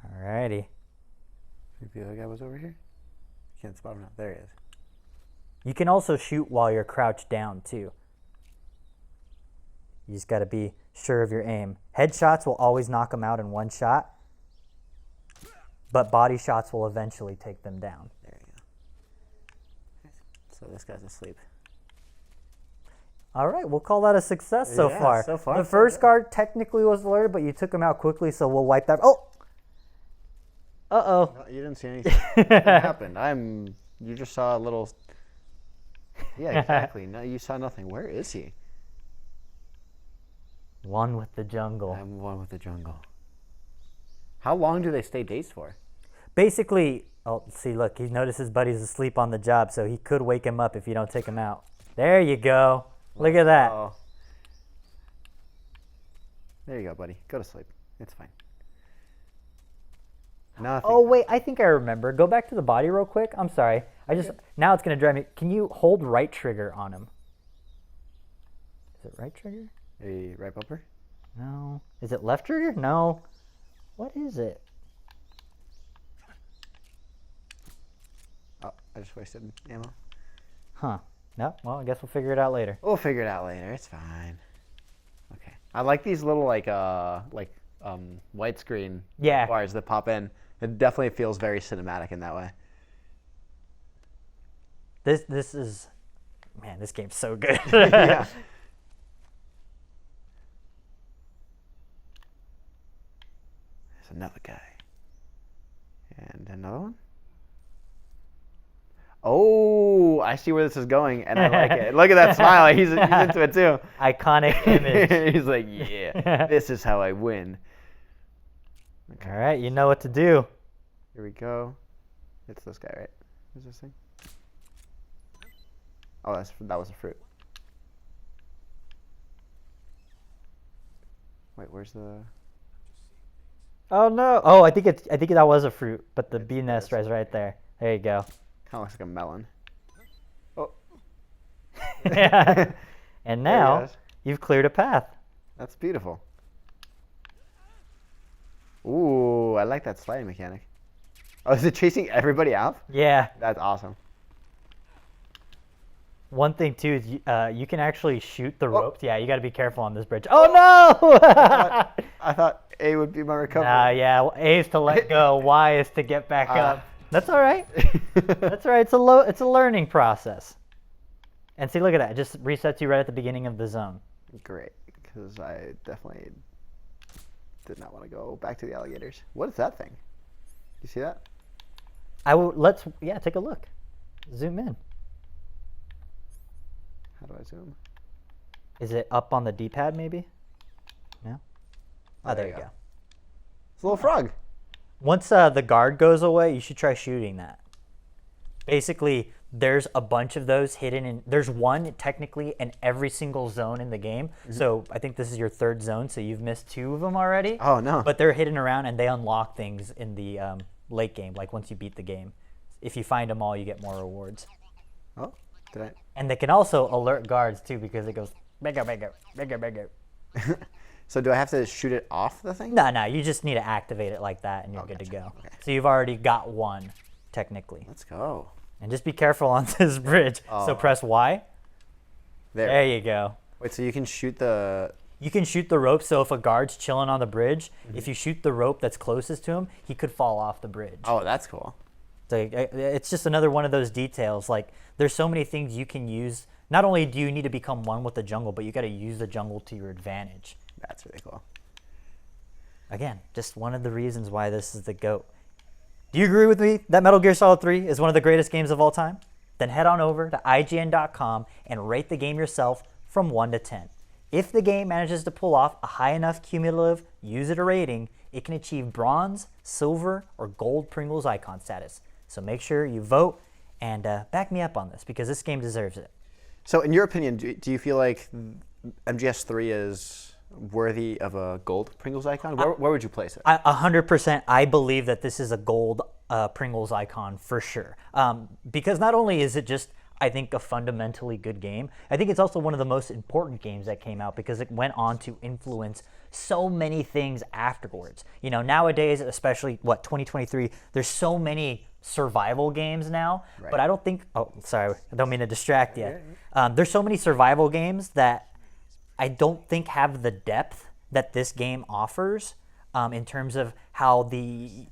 Alrighty. Maybe the other guy was over here? Can't spot him now. There he is. You can also shoot while you're crouched down, too. You just got to be sure of your aim. Headshots will always knock them out in one shot, but body shots will eventually take them down. There you go. So this guy's asleep. All right, we'll call that a success so Yeah, far. so far, The so first good. guard technically was alerted, but you took him out quickly, so we'll wipe that. Oh! Uh-oh. No, you didn't see anything. What happened? You just saw a little. Yeah, exactly. No, you saw nothing. Where is he? One with the jungle. I'm one with the jungle. How long do they stay dazed for? Basically, oh, see, look, he noticed his buddy's asleep on the job, so he could wake him up if you don't take him out. There you go. Look at that. Oh. There you go, buddy. Go to sleep. It's fine. Nothing. Oh, wait, I think I remember. Go back to the body real quick. I'm sorry. Now it's going to drive me. Can you hold right trigger on him? Is it right trigger? A right bumper? No. Is it left trigger? No. What is it? Oh, I just wasted ammo. Huh. No. Well, I guess we'll figure it out later. We'll figure it out later. It's fine. Okay. I like these little white screen Yeah. bars that pop in. It definitely feels very cinematic in that way. This is, man, this game's so good. Yeah. There's another guy. And another one. Oh, I see where this is going, and I like it. Look at that smile. He's into it too. Iconic image. He's like, yeah, this is how I win. Okay. All right, you know what to do. Here we go. It's this guy, right? Who's this thing? Oh, that was a fruit. Wait, where's the? Oh no! Oh, I think that was a fruit, but the bee nest is right there. There you go. Kind of looks like a melon. Oh. Yeah. And There he now is. you've cleared a path. That's beautiful. Ooh, I like that sliding mechanic. Oh, is it chasing everybody out? Yeah. That's awesome. One thing too is you can actually shoot the ropes. Yeah, you got to be careful on this bridge. Oh no! I thought A would be my recovery. Yeah. A is to let go. Y is to get back up. That's all right. That's all right. It's a learning process. And see, look at that. It just resets you right at the beginning of the zone. Great, because I definitely did not want to go back to the alligators. What is that thing? You see that? Take a look. Zoom in. How do I zoom? Is it up on the D-pad maybe? No? Oh, there you go. It's a little frog. Once the guard goes away, you should try shooting that. Basically, there's a bunch of those hidden in. There's one technically in every single zone in the game. Mm-hmm. So I think this is your third zone, so you've missed 2 of them already. Oh, no. But they're hidden around and they unlock things in the late game, like once you beat the game. If you find them all, you get more rewards. Oh, did I? And they can also alert guards too because it goes bigger, bigger, bigger, bigger. So do I have to shoot it off the thing? No, you just need to activate it like that and you're good to go. Okay. So you've already got one, technically. Let's go. And just be careful on this bridge. Oh. So press Y. There you go. Wait, so you can shoot the... You can shoot the rope, so if a guard's chilling on the bridge, if you shoot the rope that's closest to him, he could fall off the bridge. Oh, that's cool. So it's just another one of those details. Like, there's so many things you can use. Not only do you need to become one with the jungle, but you got to use the jungle to your advantage. That's really cool. Again, just one of the reasons why this is the GOAT. Do you agree with me that Metal Gear Solid 3 is one of the greatest games of all time? Then head on over to IGN.com and rate the game yourself from 1 to 10. If the game manages to pull off a high enough cumulative user rating, it can achieve bronze, silver, or gold Pringles icon status. So make sure you vote and back me up on this because this game deserves it. So in your opinion, do you feel like MGS3 is worthy of a gold Pringles icon? Where would you place it? 100%. I believe that this is a gold Pringles icon for sure. Because not only is it just, I think, a fundamentally good game, I think it's also one of the most important games that came out because it went on to influence so many things afterwards. You know, nowadays, especially, 2023, there's so many survival games now, right. But I don't think, oh, sorry, I don't mean to distract you. There's so many survival games that I don't think have the depth that this game offers in terms of how the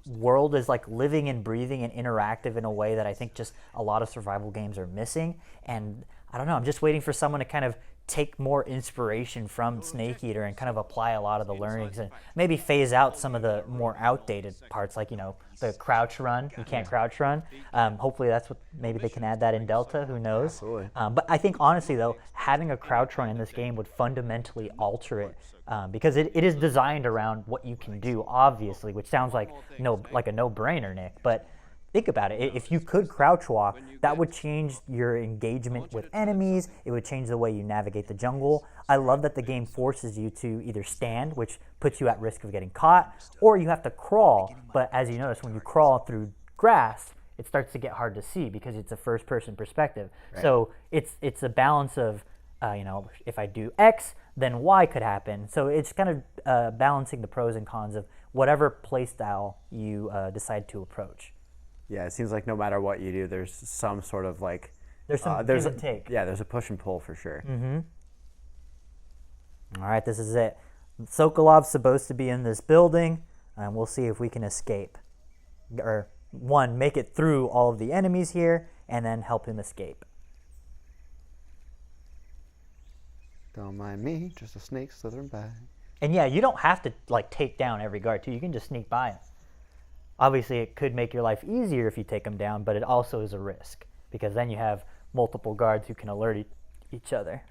world is like living and breathing and interactive in a way that I think just a lot of survival games are missing. And I don't know, I'm just waiting for someone to kind of take more inspiration from Snake Eater and kind of apply a lot of the learnings and maybe phase out some of the more outdated parts, like, you know, the crouch run. You can't crouch run. Hopefully that's what, maybe they can add that in Delta, who knows. Absolutely. But I think honestly though, having a crouch run in this game would fundamentally alter it because it is designed around what you can do, obviously, which sounds like a no-brainer, Nick, but think about it. If you could crouch walk, that would change your engagement with enemies. It would change the way you navigate the jungle. I love that the game forces you to either stand, which puts you at risk of getting caught, or you have to crawl. But as you notice, when you crawl through grass, it starts to get hard to see because it's a first-person perspective. Right. So it's a balance of if I do X, then Y could happen. So it's kind of balancing the pros and cons of whatever playstyle you decide to approach. Yeah, it seems like no matter what you do, there's some sort of like There's some give and take. Yeah, there's a push and pull for sure. All right, this is it. Sokolov's supposed to be in this building, and we'll see if we can escape. Or one, make it through all of the enemies here, and then help him escape. Don't mind me, just a snake slithering by. And yeah, you don't have to like take down every guard too. You can just sneak by them. Obviously, it could make your life easier if you take them down, but it also is a risk because then you have multiple guards who can alert each other.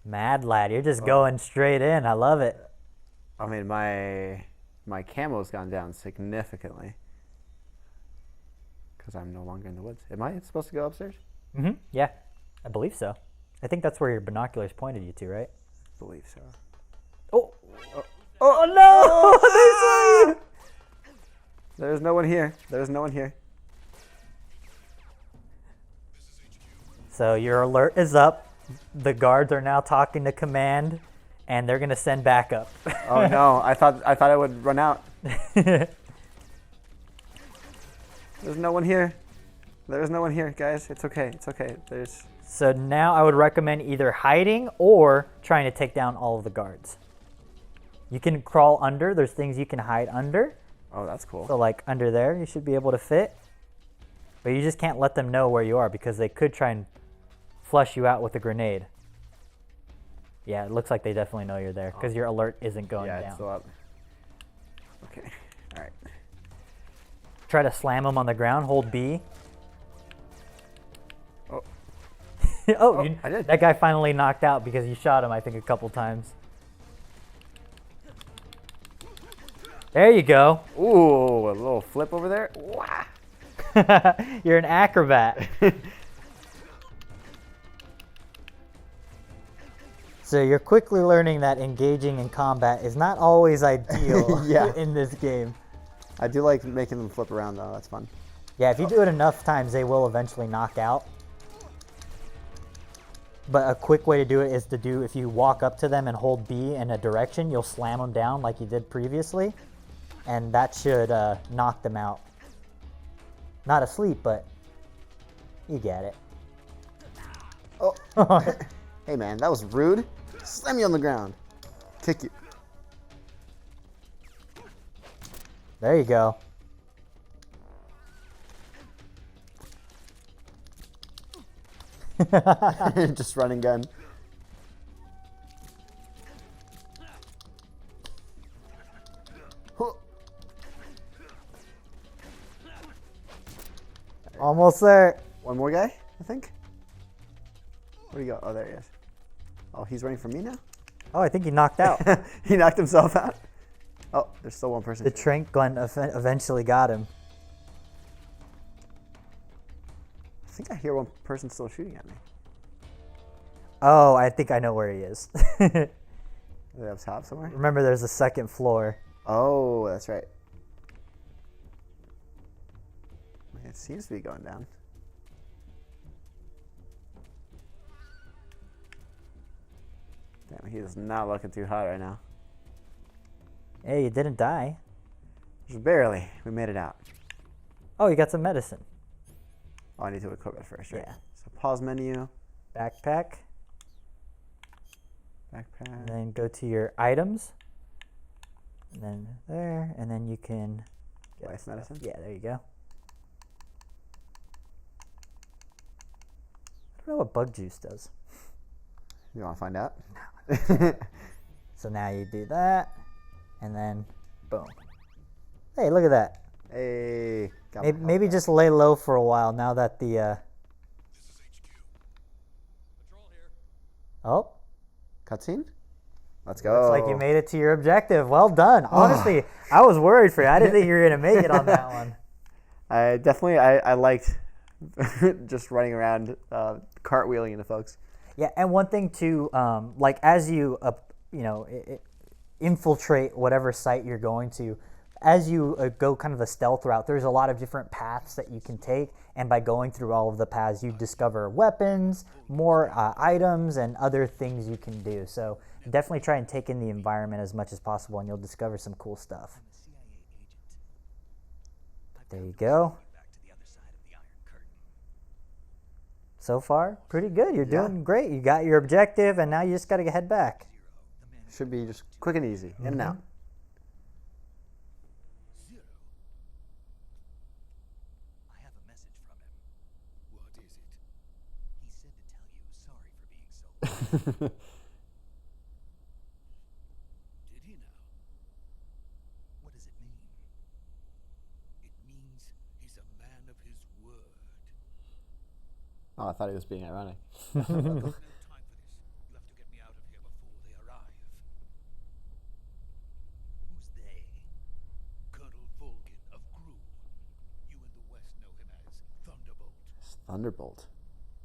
Mad lad, you're just going straight in. I love it. I mean, my camo's gone down significantly because I'm no longer in the woods. Am I supposed to go upstairs? Yeah, I believe so. I think that's where your binoculars pointed you to, right? I believe so. Oh no! There's no one here. There's no one here. So your alert is up. The guards are now talking to command, and they're gonna send backup. Oh no! I thought I would run out. There's no one here. There's no one here, guys. It's okay. It's okay. So now I would recommend either hiding or trying to take down all of the guards. You can crawl under. There's things you can hide under. Oh, that's cool. So like under there, you should be able to fit. But you just can't let them know where you are because they could try and flush you out with a grenade. Yeah, it looks like they definitely know you're there because your alert isn't going down. Yeah, it's still up. Okay. All right. Try to slam them on the ground. Hold B. Oh. You, I did. That guy finally knocked out because you shot him, I think, a couple times. There you go. Ooh, a little flip over there. Wow. You're an acrobat. So you're quickly learning that engaging in combat is not always ideal in this game. I do like making them flip around, though. That's fun. Yeah, if you do it enough times, they will eventually knock out. But a quick way to do it is to do, if you walk up to them and hold B in a direction, you'll slam them down like you did previously. And that should knock them out. Not asleep, but you get it. Oh. Hey, man, that was rude. Slam you on the ground. Kick you. There you go. Just running gun. Almost there. One more guy, I think. Where'd he go? Oh, there he is. Oh, he's running from me now? Oh, I think he knocked out. He knocked himself out. Oh, there's still one person. The trank gun eventually got him. I think I hear one person still shooting at me. Oh, I think I know where he is. Are they up top somewhere? Remember, there's a second floor. Oh, that's right. It seems to be going down. Damn, he is not looking too hot right now. Hey, you didn't die. Just barely. We made it out. Oh, you got some medicine. Oh, I need to equip it first, right? Yeah. So pause menu. Backpack. Backpack. And then go to your items. And then there. And then you can... Life medicine? Yeah, there you go. I don't know what bug juice does. You want to find out? So now you do that. And then, boom. Hey, look at that. Hey. Maybe just lay low for a while now that the... This is HQ. Patrol here. Oh. Cutscene? Let's go. Looks like you made it to your objective. Well done. Honestly, I was worried for you. I didn't think you were going to make it on that one. I liked just running around cartwheeling into folks. Yeah, and one thing too, like as you, infiltrate whatever site you're going to. As you go kind of the stealth route, there's a lot of different paths that you can take, and by going through all of the paths, you discover weapons, more items, and other things you can do. So definitely try and take in the environment as much as possible, and you'll discover some cool stuff. There you go. Back to the other side of the Iron Curtain. So far, pretty good. You're doing great. You got your objective, and now you just got to head back. Should be just quick and easy, in and out. Zero. I have a message from him. What is it? He said to tell you sorry for being so late. Did he now? What does it mean? It means he's a man of his word. Oh, I thought he was being ironic. No time for this. You have to get me out of here before they arrive. Who's they? Colonel Volgin of Gru. You in the West know him as Thunderbolt. Thunderbolt.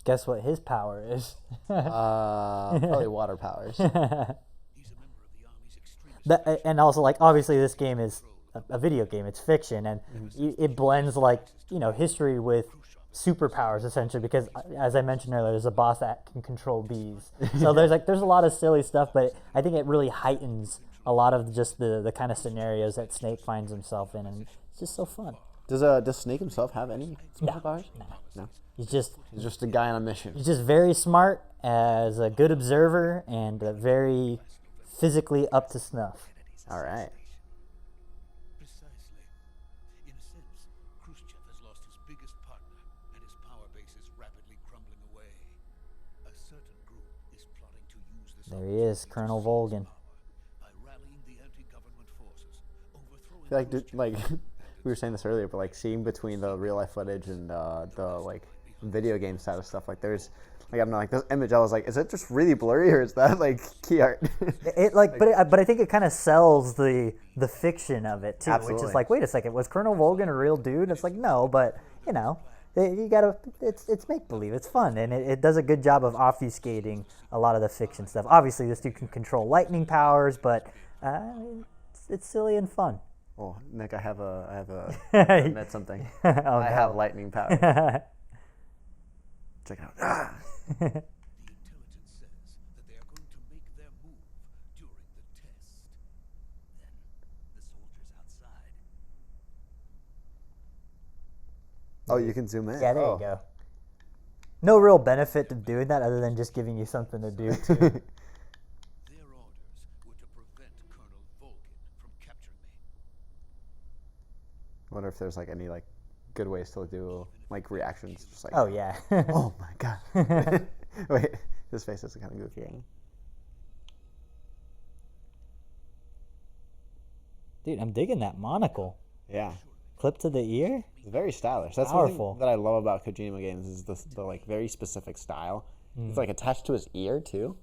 Guess what his power is? Probably water powers. He's a member of the Army's extremist. And also, like, obviously this game is a video game. It's fiction, and it blends, like, you know, history with superpowers, essentially, because as I mentioned earlier, there's a boss that can control bees. So there's a lot of silly stuff, but I think it really heightens a lot of just the kind of scenarios that Snake finds himself in, and it's just so fun. Does Snake himself have any superpowers? No. He's just a guy on a mission. He's just very smart, as a good observer, and very physically up to snuff. All right. Precisely. In a sense, Khrushchev has lost his biggest partner, and his power base is rapidly crumbling away. A certain group is plotting to use this There he is, Colonel Volgin. by rallying the anti-government forces, overthrowing I feel like we were saying this earlier, but like seeing between the real life footage and the like video game side of stuff, like there's like I don't know, like this image, I was like, is it just really blurry or is that like key art? But I think it kind of sells the fiction of it too, which Absolutely. is like, wait a second, was Colonel Volgin a real dude? It's like, no, but you know, you gotta, it's make believe, it's fun, and it does a good job of obfuscating a lot of the fiction stuff. Obviously, this dude can control lightning powers, but it's silly and fun. Oh, Nick, I have a admit something. I have lightning power. Check it out. Ah! The intelligence says that they are going to make their move during the test. Then the soldiers outside. Oh, you can zoom in. Yeah, there Oh. you go. No real benefit to doing that other than just giving you something to do too. Their orders were to prevent Colonel Volgin from capturing me. I wonder if there's like any like good ways to do like reactions, just like Oh yeah. oh my god. Wait, his face is kind of goofy. Right? Dude, I'm digging that monocle. Yeah, Clip to the ear? it's very stylish. That's Powerful. one thing that I love about Kojima games is the like very specific style. It's like attached to his ear too.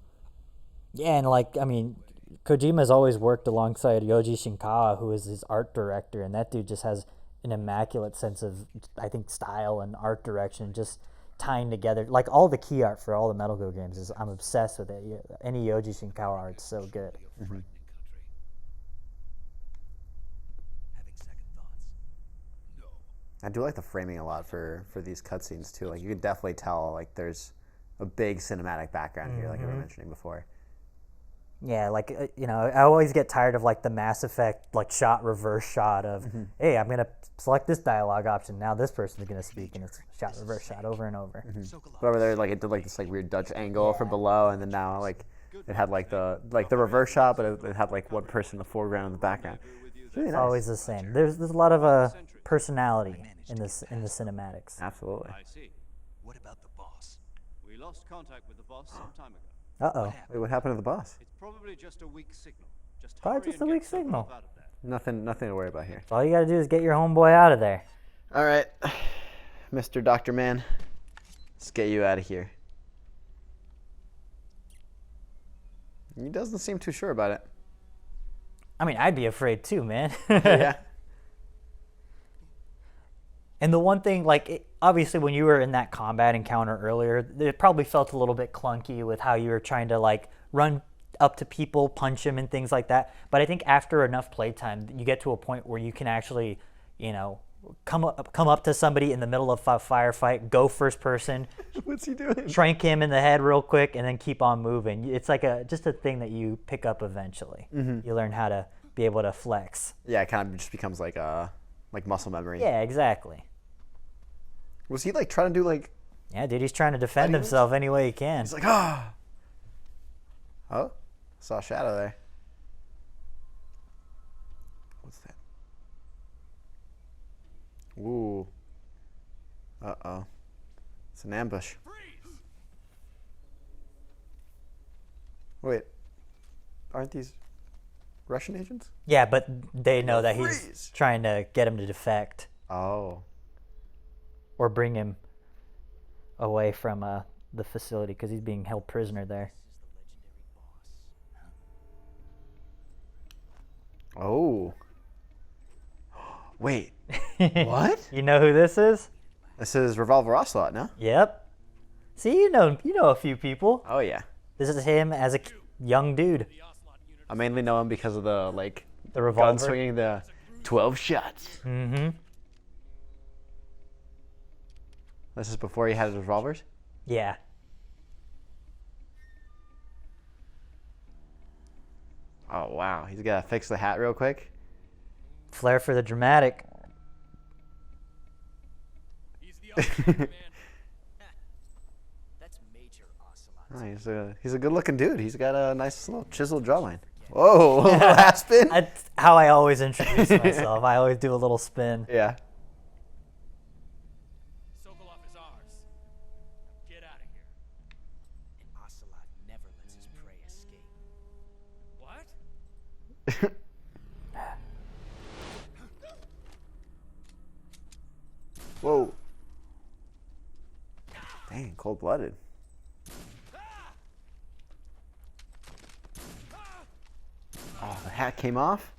Yeah, and like, I mean, Kojima's always worked alongside Yoji Shinkawa, who is his art director, and that dude just has an immaculate sense of, I think, style and art direction, just tying together, like all the key art for all the Metal Gear games is, I'm obsessed with it. Any Yoji Shinkawa art's so good. A frightening country. Having second thoughts. No. I do like the framing a lot for these cutscenes too. Like you can definitely tell like there's a big cinematic background here, like I was mentioning before. Yeah, like, you know, I always get tired of like the Mass Effect, like reverse shot of, hey, I'm going to select this dialogue option. Now this person's going to speak, and it's reverse shot over and over. But over there, like it did like this like weird Dutch angle from below, and then now like it had like the reverse shot, but it had like one person in the foreground and the background. It's really It's nice. always the same. There's a lot of personality in the cinematics. Absolutely. I see. What about the boss? We lost contact with the boss some time ago. Uh-oh. Wait, what happened to the boss? It's probably just a weak signal. Just Probably hurry just and a get weak yourself signal. out of there. Nothing to worry about here. All you got to do is get your homeboy out of there. All right, Mr. Dr. Man, let's get you out of here. He doesn't seem too sure about it. I mean, I'd be afraid too, man. Yeah. And the one thing, like, obviously when you were in that combat encounter earlier, it probably felt a little bit clunky with how you were trying to, like, run up to people, punch him, and things like that. But I think after enough playtime, you get to a point where you can actually, you know, come up to somebody in the middle of a firefight, go first person, What's he doing? trank him in the head real quick, and then keep on moving. It's like just a thing that you pick up eventually. You learn how to be able to flex. Yeah, it kind of just becomes like muscle memory. Yeah, exactly. Was he like trying to do like? Yeah, dude, he's trying to defend himself any way he can. He's like, ah. Oh, saw a shadow there. What's that? Ooh. Uh-oh. It's an ambush. Wait. Aren't these Russian agents? Yeah, but they know that Freeze. he's trying to get him to defect Oh. or bring him away from the facility because he's being held prisoner there. Oh. Wait. What? You know who this is? This is Revolver Ocelot, no? Yep. See, you know a few people. Oh yeah. This is him as a young dude. I mainly know him because of the like The revolver. gun swinging, the 12 shots. Mm-hmm. This is before he had his revolvers. Yeah. Oh wow, he's gotta fix the hat real quick. Flair for the dramatic. He's the ultimate man. That's major ocelot. Oh, he's a good looking dude. He's got a nice little chiseled jawline. Whoa, a little hat spin. That's how I always introduce myself. I always do a little spin. Yeah. Sokolov is ours. Get out of here. An ocelot never lets his prey escape. What? Whoa. Dang, cold blooded. Oh, the hat came off.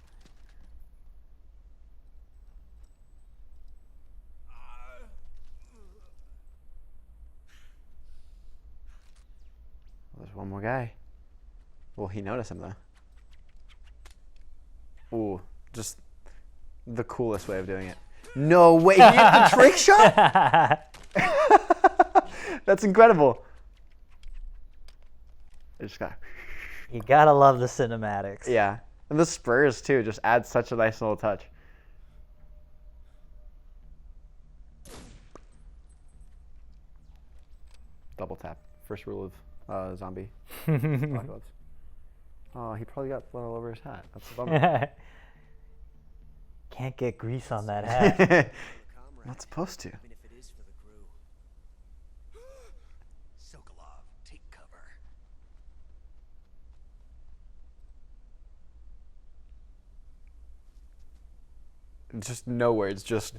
There's one more guy. Will he notice him though? Ooh, just the coolest way of doing it. No way, he hit the trick shot? That's incredible. I just got. You gotta love the cinematics. Yeah, and the spurs too just add such a nice little touch. Double tap. First rule of zombie apocalypse. Oh, he probably got blood all over his hat. That's a bummer. Can't get grease on that hat. Not supposed to. Even if it is for the crew. Sokolov, take cover. Just no words. Just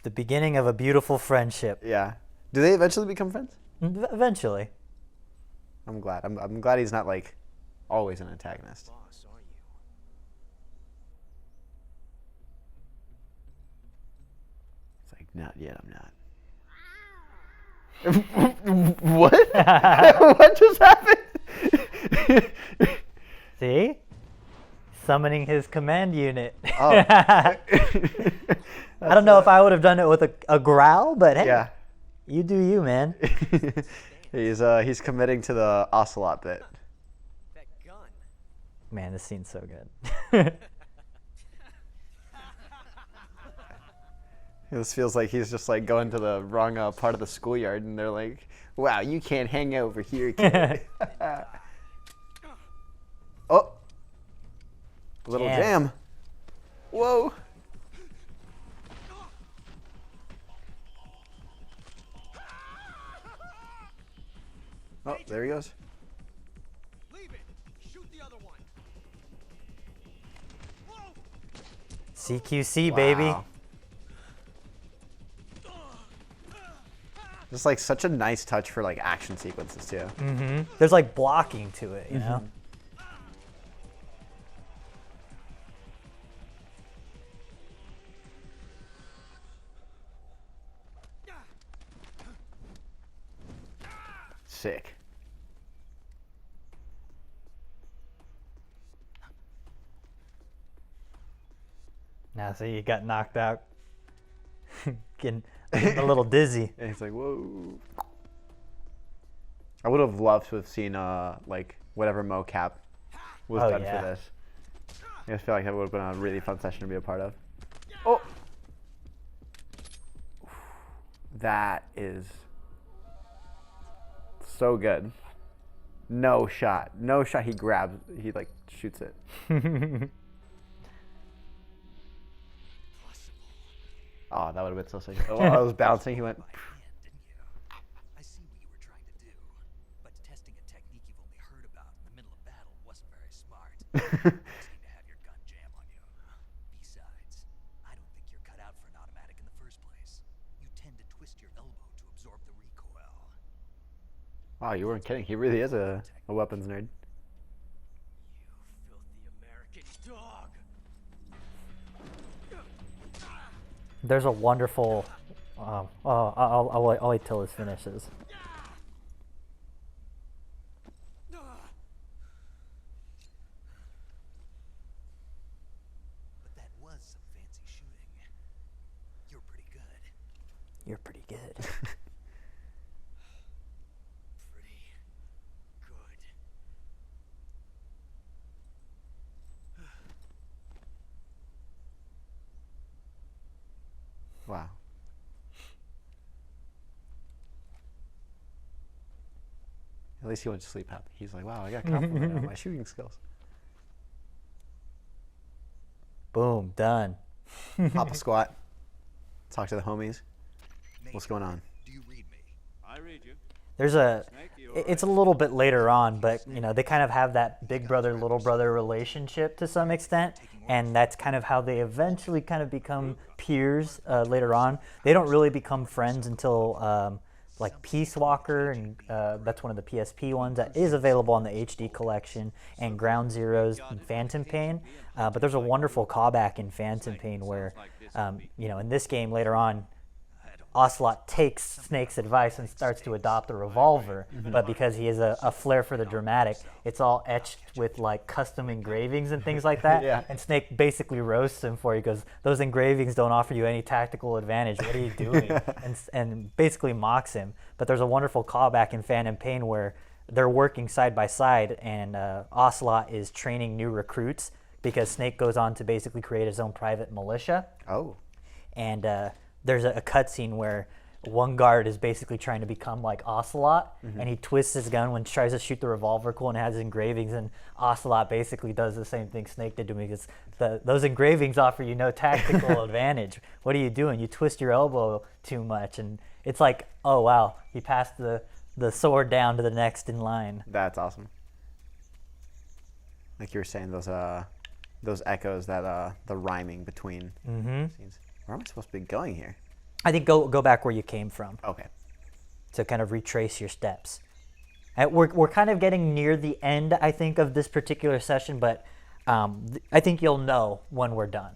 The beginning of a beautiful friendship. yeah. Do they eventually become friends? Eventually. I'm glad. I'm glad he's not like always an antagonist. Boss, are you? It's like not yet. I'm not. What? What just happened? See? Summoning his command unit. Oh. I don't know if I would have done it with a growl, but hey, Yeah. you do you, man. He's committing to the ocelot bit. That gun. Man, this scene's so good. This feels like he's just like going to the wrong part of the schoolyard, and they're like, "Wow, you can't hang out over here, kid." Oh, little jam. Whoa. Oh, there he goes. Leave it. Shoot the other one. Whoa! CQC, baby. Wow. Just like such a nice touch for like action sequences too. There's like blocking to it, you know? Sick. Now, so you got knocked out. getting a little dizzy. And he's like, whoa. I would have loved to have seen like whatever mocap was done for this. I just feel like that would have been a really fun session to be a part of. Oh, that is so good. No shot. No shot. He grabs. He like shoots it. Oh, that would have been so sick. Oh, I was bouncing. He went. By hand, didn't you? I see what you were trying to do, but testing a technique you've only heard about in the middle of battle wasn't very smart. You seem to have your gun jam on you. Besides, I don't think you're cut out for an automatic in the first place. You tend to twist your elbow to absorb the recoil. Wow, you weren't kidding. He really is a weapons nerd. You filthy American dog! There's a wonderful. I'll wait till this finishes. But that was some fancy shooting. You're pretty good. You're pretty good. Pretty good. Wow. At least he went to sleep happy. He's like, wow, I got compliment on my shooting skills. Boom, done. Pop a squat. Talk to the homies. What's going on? Do you read me? I read you. There's a. Snake, you It's a little bit later on, but you know they kind of have that big brother little brother relationship to some extent, and that's kind of how they eventually kind of become peers later on. They don't really become friends until like Peace Walker, and that's one of the PSP ones that is available on the HD collection, and Ground Zeroes and Phantom Pain. But there's a wonderful callback in Phantom Pain where, you know, in this game later on, Ocelot takes Snake's advice and starts to adopt a revolver, but because he has a flair for the dramatic, it's all etched with like custom engravings and things like that. Yeah. And Snake basically roasts him for it. He goes, "Those engravings don't offer you any tactical advantage. What are you doing?" and basically mocks him. But there's a wonderful callback in Phantom Pain where they're working side by side, and Ocelot is training new recruits because Snake goes on to basically create his own private militia. Oh. And there's a cutscene where one guard is basically trying to become like Ocelot, and he twists his gun when he tries to shoot the revolver and has engravings, and Ocelot basically does the same thing Snake did to me because those engravings offer you no tactical advantage. What are you doing? You twist your elbow too much, and it's like, oh wow, he passed the sword down to the next in line. That's awesome. Like you were saying, those echoes, that the rhyming between scenes. Where am I supposed to be going here? I think go back where you came from Okay. to kind of retrace your steps. We're kind of getting near the end, I think, of this particular session, but I think you'll know when we're done.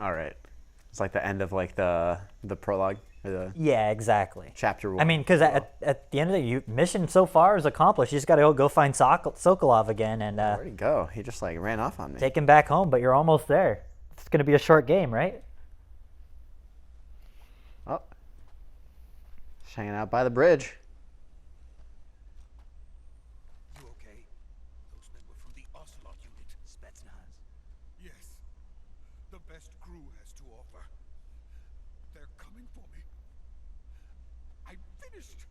All right. It's like the end of like the prologue or the Yeah, exactly. chapter one. I mean, because at the end of the mission so far is accomplished. You just got to go find Sokolov again and where'd he go? He just like ran off on me. take him back home, but you're almost there. It's going to be a short game, right? Oh. Just hanging out by the bridge. You okay? Those men were from the Ocelot unit. Spetsnaz. Yes. The best crew has to offer. They're coming for me. I'm finished.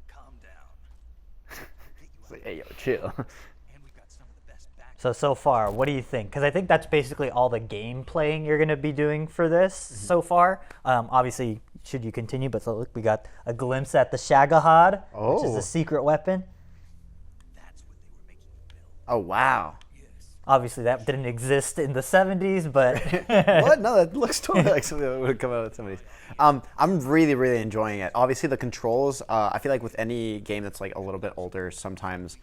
Calm down. Get you It's out like, of hey, here. yo, chill. And we've got some of the best back. So far, what do you think? Because I think that's basically all the game playing you're going to be doing for this so far. Obviously, should you continue, but so look, we got a glimpse at the Shagahad, which is Oh. a secret weapon. That's what they were making you build. Oh, wow. Obviously, that didn't exist in the 70s, but What? No, that looks totally like something that would come out of somebody's. I'm really, really enjoying it. Obviously, the controls, I feel like with any game that's like a little bit older, sometimes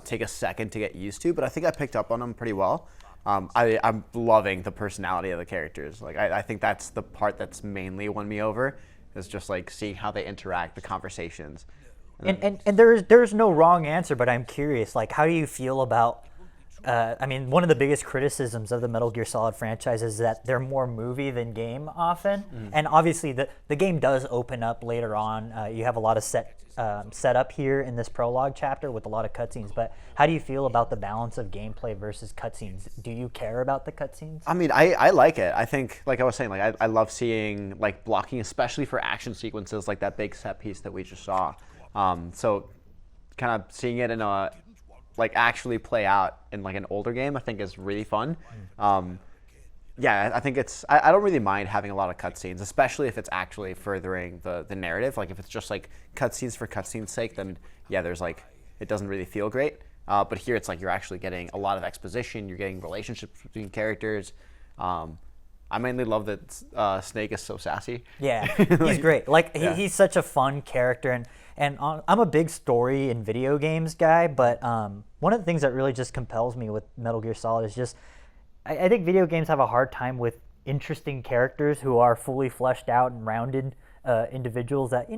take a second to get used to, but I think I picked up on them pretty well. I'm loving the personality of the characters. Like, I think that's the part that's mainly won me over, is just like seeing how they interact, the conversations. and there's no wrong answer, but I'm curious, like, how do you feel about I mean, one of the biggest criticisms of the Metal Gear Solid franchise is that they're more movie than game often. And obviously, the game does open up later on. You have a lot of set up here in this prologue chapter with a lot of cutscenes. But how do you feel about the balance of gameplay versus cutscenes? Do you care about the cutscenes? I mean, I like it. I think, like I was saying, like I love seeing like blocking, especially for action sequences like that big set piece that we just saw. So kind of seeing it in a like actually play out in like an older game, I think is really fun. Yeah, I think it's. I don't really mind having a lot of cutscenes, especially if it's actually furthering the narrative. Like if it's just like cutscenes for cutscene's sake, then yeah, there's like it doesn't really feel great. But here it's like you're actually getting a lot of exposition. You're getting relationships between characters. I mainly love that Snake is so sassy. Yeah, he's great. Like he's such a fun character, and I'm a big story and video games guy. But one of the things that really just compels me with Metal Gear Solid is just I think video games have a hard time with interesting characters who are fully fleshed out and rounded individuals that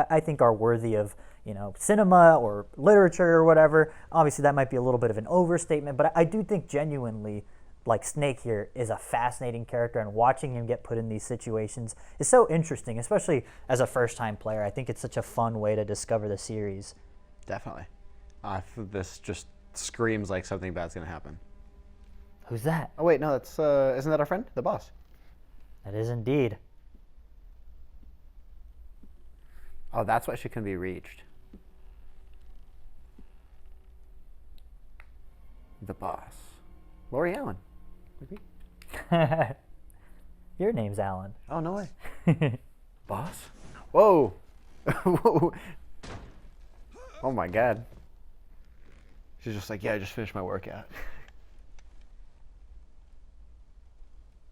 I think are worthy of cinema or literature or whatever. Obviously, that might be a little bit of an overstatement, but I do think genuinely, like Snake here is a fascinating character, and watching him get put in these situations is so interesting, especially as a first-time player. I think it's such a fun way to discover the series. Definitely. This just screams like something bad's gonna happen. Who's that? Oh wait, no, that's isn't that our friend, the boss? That is indeed. Oh, that's why she can be reached. The boss, Lori Allen. Your name's Alan. Oh no way. Boss? Whoa. Whoa. Oh my God. She's just like, yeah, I just finished my workout.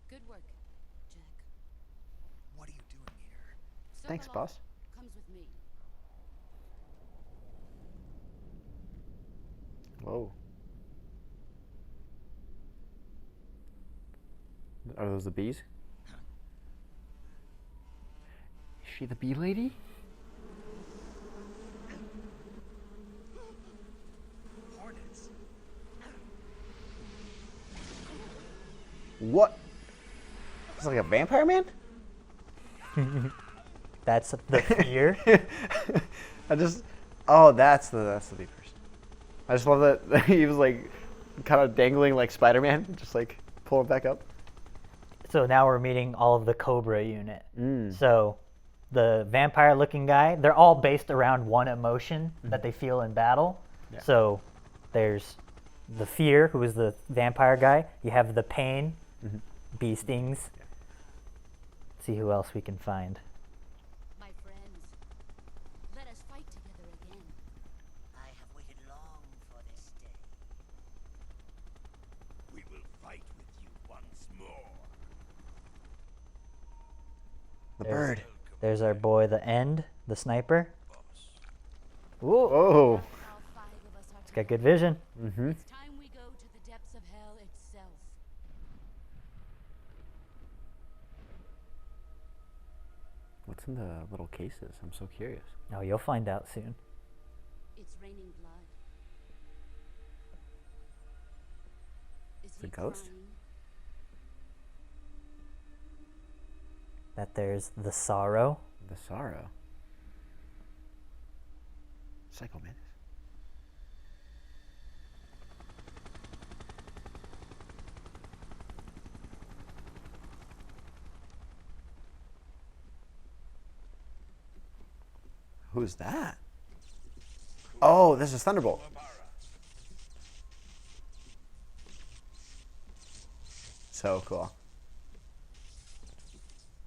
Good work, Jack. What are you doing here? Thanks, Sokolov boss. comes with me. Whoa. Are those the bees? Is she the bee lady? Hornets. What? It's like a vampire man? That's the fear. Oh, that's the bee person. I just love that he was like kind of dangling like Spider-Man, just like pull it back up. So now we're meeting all of the Cobra unit. So the vampire-looking guy, they're all based around one emotion that they feel in battle. Yeah. So there's the fear, who is the vampire guy. You have the pain, bee stings. See who else we can find. My friends, let us fight together again. I have waited long for this day. We will fight with you once more. The bird. There's our boy, the End, the sniper. Ooh, Oh. All 5 of us are he's got good vision. It's time we go to the depths of hell itself. What's in the little cases? I'm so curious. Oh, you'll find out soon. It's raining blood. Is a he ghost? crying? That there's the sorrow. The sorrow. Psycho Mantis. Who's that? Oh, this is Thunderbolt. So cool.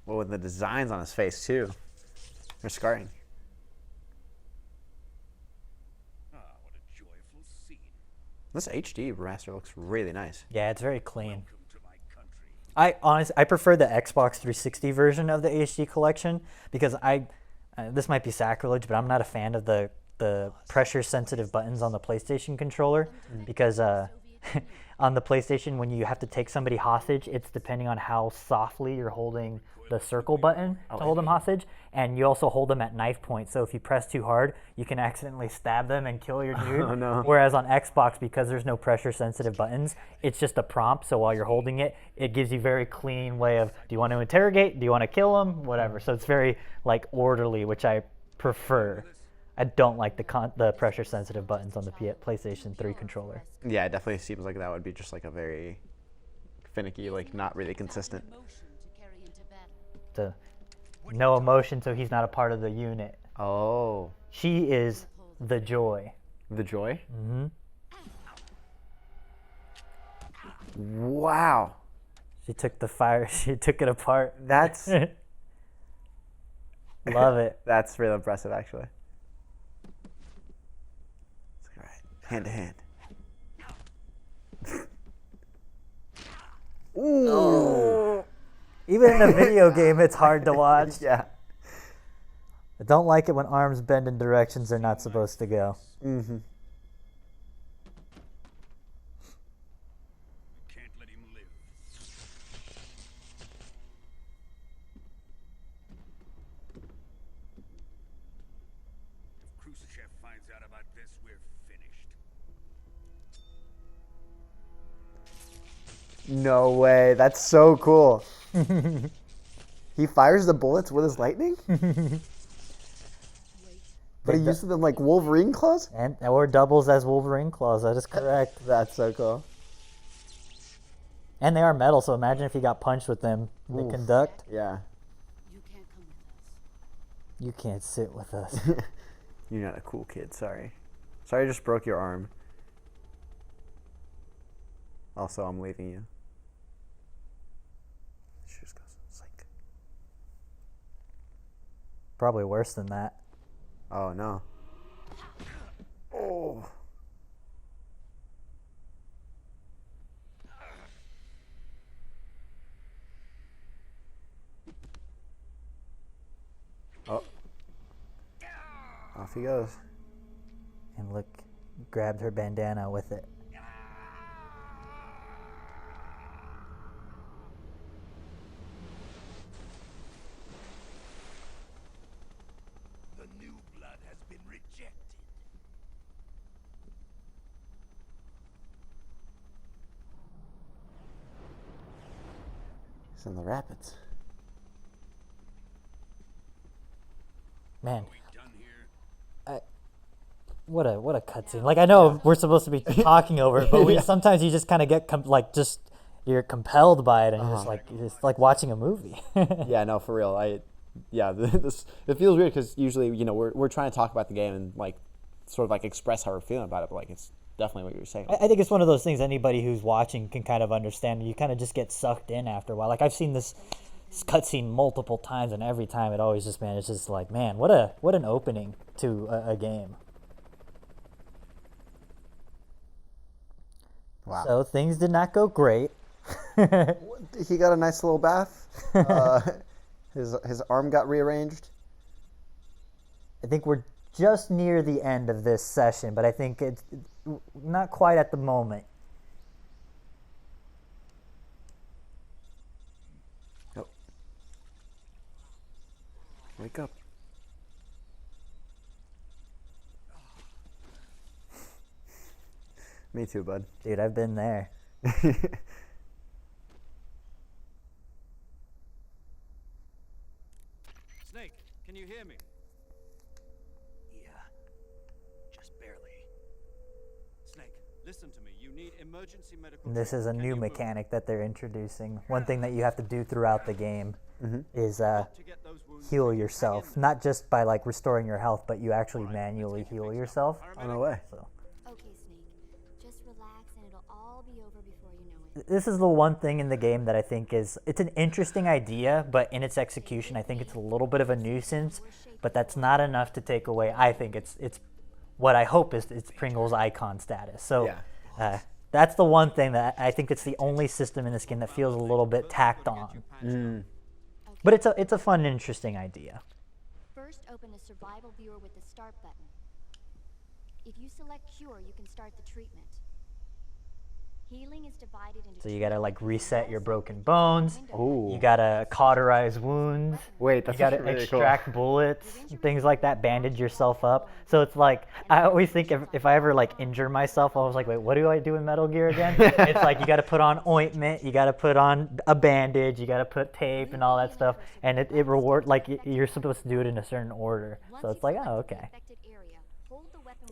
Well, with the designs on his face too. They're scarring. Ah, what a joyful scene. This HD remaster looks really nice. Yeah, it's very clean. Welcome to my country. I prefer the Xbox 360 version of the HD collection because this might be sacrilege, but I'm not a fan of the pressure sensitive buttons on the PlayStation controller because on the PlayStation, when you have to take somebody hostage, it's depending on how softly you're holding the circle button to hold them hostage, and you also hold them at knife point. So if you press too hard, you can accidentally stab them and kill your dude. Oh, no. Whereas on Xbox, because there's no pressure-sensitive buttons, it's just a prompt. So while you're holding it, it gives you very clean way of, do you want to interrogate? Do you want to kill them? Whatever. So it's very like orderly, which I prefer. I don't like the pressure-sensitive buttons on the PlayStation 3 controller. Yeah, it definitely seems like that would be just like a very finicky, like not really consistent. Emotion to carry into battle. No emotion, so he's not a part of the unit. Oh, She is the joy. the joy. Mm-hmm. Wow, She took the fire. She took it apart. that's Love it. that's really impressive, actually. All right, hand to hand. Ooh. Even in a video game, it's hard to watch. Yeah. I don't like it when arms bend in directions they're not supposed to go. Mm-hmm. Can't let him live. If Khrushchev finds out about this, we're finished. No way. That's so cool. He fires the bullets with his lightning? But he uses them like Wolverine claws? And or doubles as Wolverine claws. That is correct. That's so cool. And they are metal, so imagine if he got punched with them. They Oof. conduct. Yeah. You can't come with us. You can't sit with us. You're not a cool kid, sorry. Sorry I just broke your arm. Also, I'm leaving you. She just goes, psych. Probably worse than that. Oh, no. Oh. Oh. Off he goes. And look, grabbed her bandana with it. The new blood has been rejected. He's in the rapids. Man, We done here? what a cutscene. Like, I know we're supposed to be talking over it, but sometimes you just kind of get you're compelled by it, and you're just like watching a movie. Yeah, no, for real. This it feels weird because usually, we're trying to talk about the game and like sort of like express how we're feeling about it, but like it's definitely what you're saying. I think it's one of those things anybody who's watching can kind of understand. You kind of just get sucked in after a while. Like, I've seen this cutscene multiple times, and every time it always just, man, it's just like, man, what an opening to a game. Wow. So things did not go great. He got a nice little bath. His arm got rearranged. I think we're just near the end of this session, but I think it's not quite at the moment. Oh. Wake up. Me too, bud. Dude, I've been there. Snake, can you hear me? Yeah. Just barely. Snake, listen to me. You need emergency medical. And this is a treatment. Can new you move? mechanic that they're introducing. One thing that you have to do throughout the game is To get those wounds heal healed. yourself. Hang in Not just by like restoring your health, but you actually manually heal yourself. On the way. So Okay, Snake. Just relax and it'll all be over before you know it. this is the one thing in the game that I think it's an interesting idea, but in its execution, I think it's a little bit of a nuisance. But that's not enough to take away. I think it's what I hope is it's Pringles icon status. So Yeah. that's the one thing that I think it's the only system in this game that feels a little bit tacked on. But it's a fun, interesting idea. First, open a survival viewer with the start button. If you select cure, you can start the treatment. Healing is divided into So you two gotta like areas. reset your broken bones. Ooh. You gotta cauterize wounds. Wait, that's You gotta actually really cool. extract bullets, and things like that. Bandage yourself up. So it's like I always think if I ever like injure myself, I was like, wait, what do I do in Metal Gear again? It's like you gotta put on ointment, you gotta put on a bandage, you gotta put tape and all that stuff, and it reward like you're supposed to do it in a certain order. So it's like, oh, okay.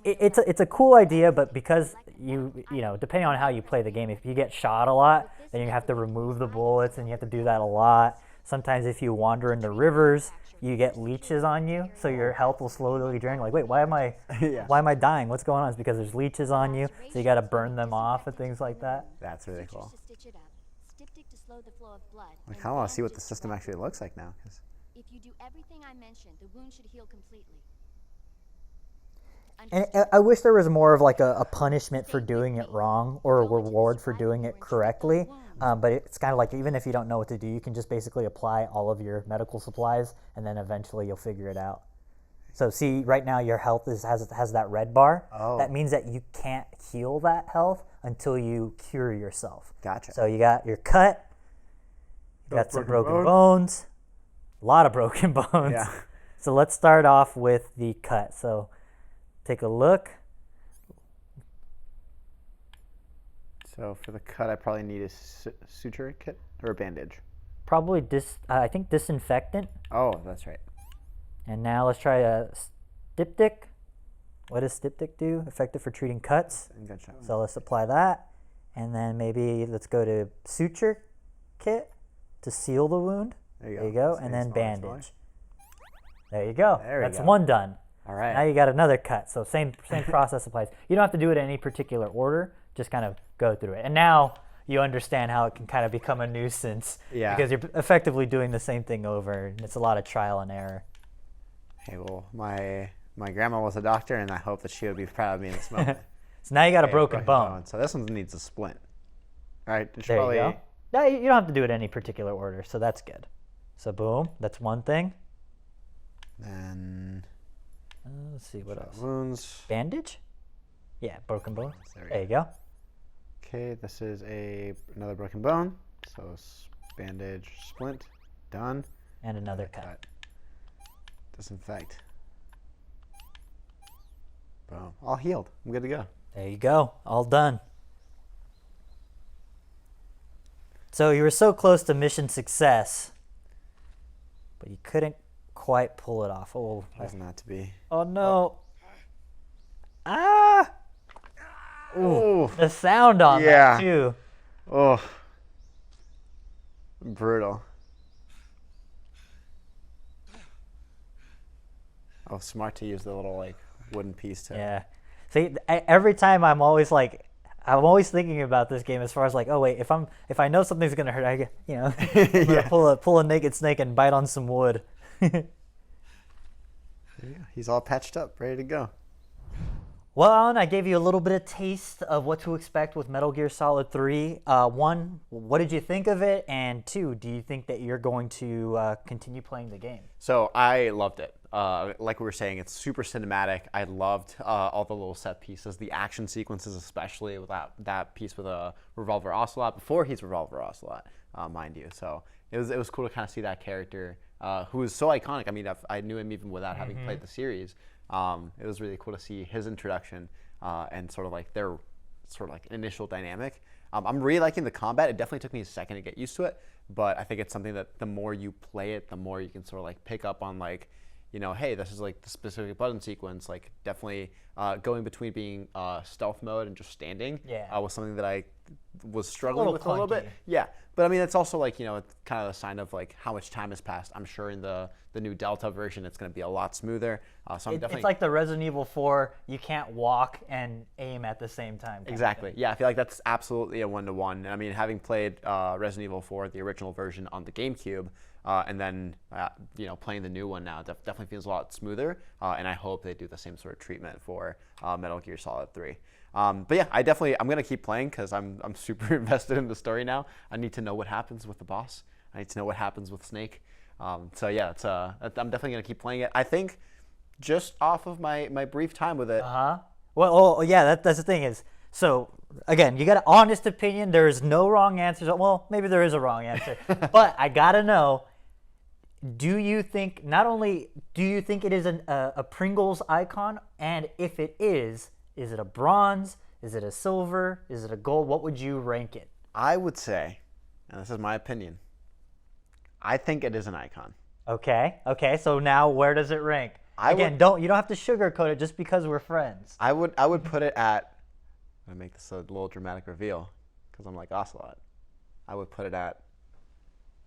It's a cool idea, but because you know, depending on how you play the game, if you get shot a lot, then you have to remove the bullets, and you have to do that a lot. Sometimes if you wander into rivers, you get leeches on you, so your health will slowly drain. Like, wait, why am I dying? What's going on? It's because there's leeches on you, so you got to burn them off and things like that. That's really cool. I kind of want to see what the system actually looks like now. If you do everything I mentioned, the wound should heal completely. And I wish there was more of like a punishment for doing it wrong or a reward for doing it correctly. But it's kind of like even if you don't know what to do, you can just basically apply all of your medical supplies, and then eventually you'll figure it out. So see, right now your health has that red bar. Oh. That means that you can't heal that health until you cure yourself. Gotcha. So you got your cut, you got some broken bones, a lot of broken bones. Yeah. So let's start off with the cut. So take a look. So for the cut, I probably need a suture kit or a bandage. Probably I think disinfectant. Oh, that's right. And now let's try a styptic. What does styptic do? Effective for treating cuts. Gotcha. So let's apply that. And then maybe let's go to suture kit to seal the wound. There you go. There you go. That's And nice, then smaller, bandage. There you go. There we That's go. one done. All right. Now you got another cut. So same process applies. You don't have to do it in any particular order. Just kind of go through it. And now you understand how it can kind of become a nuisance. Yeah. Because you're effectively doing the same thing over. And it's a lot of trial and error. Hey, well, my grandma was a doctor, and I hope that she would be proud of me in this moment. So now you got a Okay, broken bone. So this one needs a splint. All right. There you go. No, you don't have to do it in any particular order, so that's good. So boom, that's one thing. Then Let's see what else. wounds. Bandage? Yeah, broken bone. There we There you go. Okay, this is another broken bone. So bandage, splint, done. And another cut. Disinfect. Boom. All healed. I'm good to go. There you go. All done. So you were so close to mission success, but you couldn't quite pull it off. Oh, Doesn't have to be. oh no. Ah! Ooh. The sound on Yeah. that too. Oh. Brutal. Oh, smart to use the little like wooden piece to. Yeah. See, every time I'm always thinking about this game as far as like, oh wait, if I know something's gonna hurt, I'm gonna pull a naked snake and bite on some wood. There you go. He's all patched up, ready to go. Well, Alan, I gave you a little bit of taste of what to expect with Metal Gear Solid 3. One, what did you think of it? And two, do you think that you're going to continue playing the game? So I loved it. Like we were saying, it's super cinematic. I loved all the little set pieces, the action sequences, especially with that piece with a Revolver Ocelot before he's Revolver Ocelot, mind you. So it was cool to kind of see that character who is so iconic. I mean, I knew him even without having played the series. It was really cool to see his introduction and sort of like their sort of like initial dynamic. I'm really liking the combat. It definitely took me a second to get used to it, but I think it's something that the more you play it, the more you can sort of like pick up on like, you know, hey, this is like the specific button sequence. Like definitely going between being stealth mode and just standing was something that I was struggling with a little bit. Yeah, but I mean, it's also like, you know, it's kind of a sign of like how much time has passed. I'm sure in the new Delta version, it's going to be a lot smoother. So I'm definitely. It's like the Resident Evil 4. You can't walk and aim at the same time. Exactly. Yeah, I feel like that's absolutely a one-to-one. I mean, having played Resident Evil 4, the original version on the GameCube, and then you know, playing the new one now, definitely feels a lot smoother. And I hope they do the same sort of treatment for Metal Gear Solid 3. But yeah, I'm gonna keep playing because I'm super invested in the story now. I need to know what happens with the boss. I need to know what happens with Snake. So yeah, I'm definitely gonna keep playing it. I think just off of my brief time with it. Well, yeah, that's the thing is, so Again, you got an honest opinion. There is no wrong answers. Well, maybe there is a wrong answer, but I gotta know. Do you think not only do you think it is a Pringles icon, and if it is it a bronze? Is it a silver? Is it a gold? What would you rank it? I would say, and this is my opinion, I think it is an icon. Okay. Okay. So now where does it rank? You don't have to sugarcoat it just because we're friends. I would put it at. I'm gonna make this a little dramatic reveal because I'm like Ocelot. I would put it at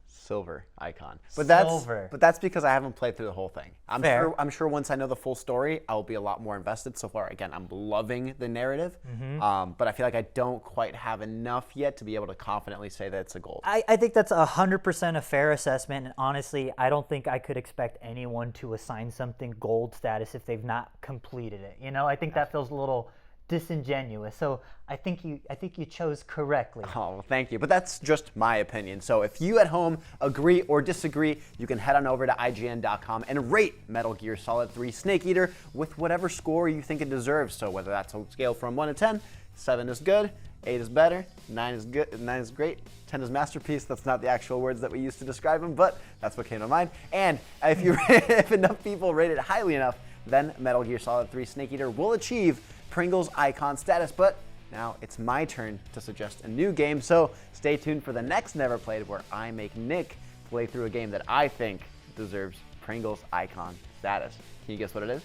silver icon. But that's because I haven't played through the whole thing. I'm sure once I know the full story, I'll be a lot more invested. So far, again, I'm loving the narrative, but I feel like I don't quite have enough yet to be able to confidently say that it's a gold. I think that's 100% a fair assessment, and honestly, I don't think I could expect anyone to assign something gold status if they've not completed it. You know, I think that feels a little disingenuous. So I think you chose correctly. Oh, well, thank you. But that's just my opinion. So if you at home agree or disagree, you can head on over to IGN.com and rate Metal Gear Solid 3 Snake Eater with whatever score you think it deserves. So whether that's a scale from 1 to 10, 7 is good, 8 is better, 9 is good, 9 is great, 10 is masterpiece. That's not the actual words that we used to describe him, but that's what came to mind. And if enough people rate it highly enough, then Metal Gear Solid 3 Snake Eater will achieve Pringles icon status. But now it's my turn to suggest a new game, so stay tuned for the next Never Played, where I make Nick play through a game that I think deserves Pringles icon status. Can you guess what it is?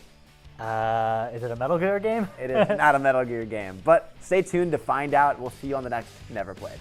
Is it a Metal Gear game? It is not a Metal Gear game, but stay tuned to find out. We'll see you on the next Never Played.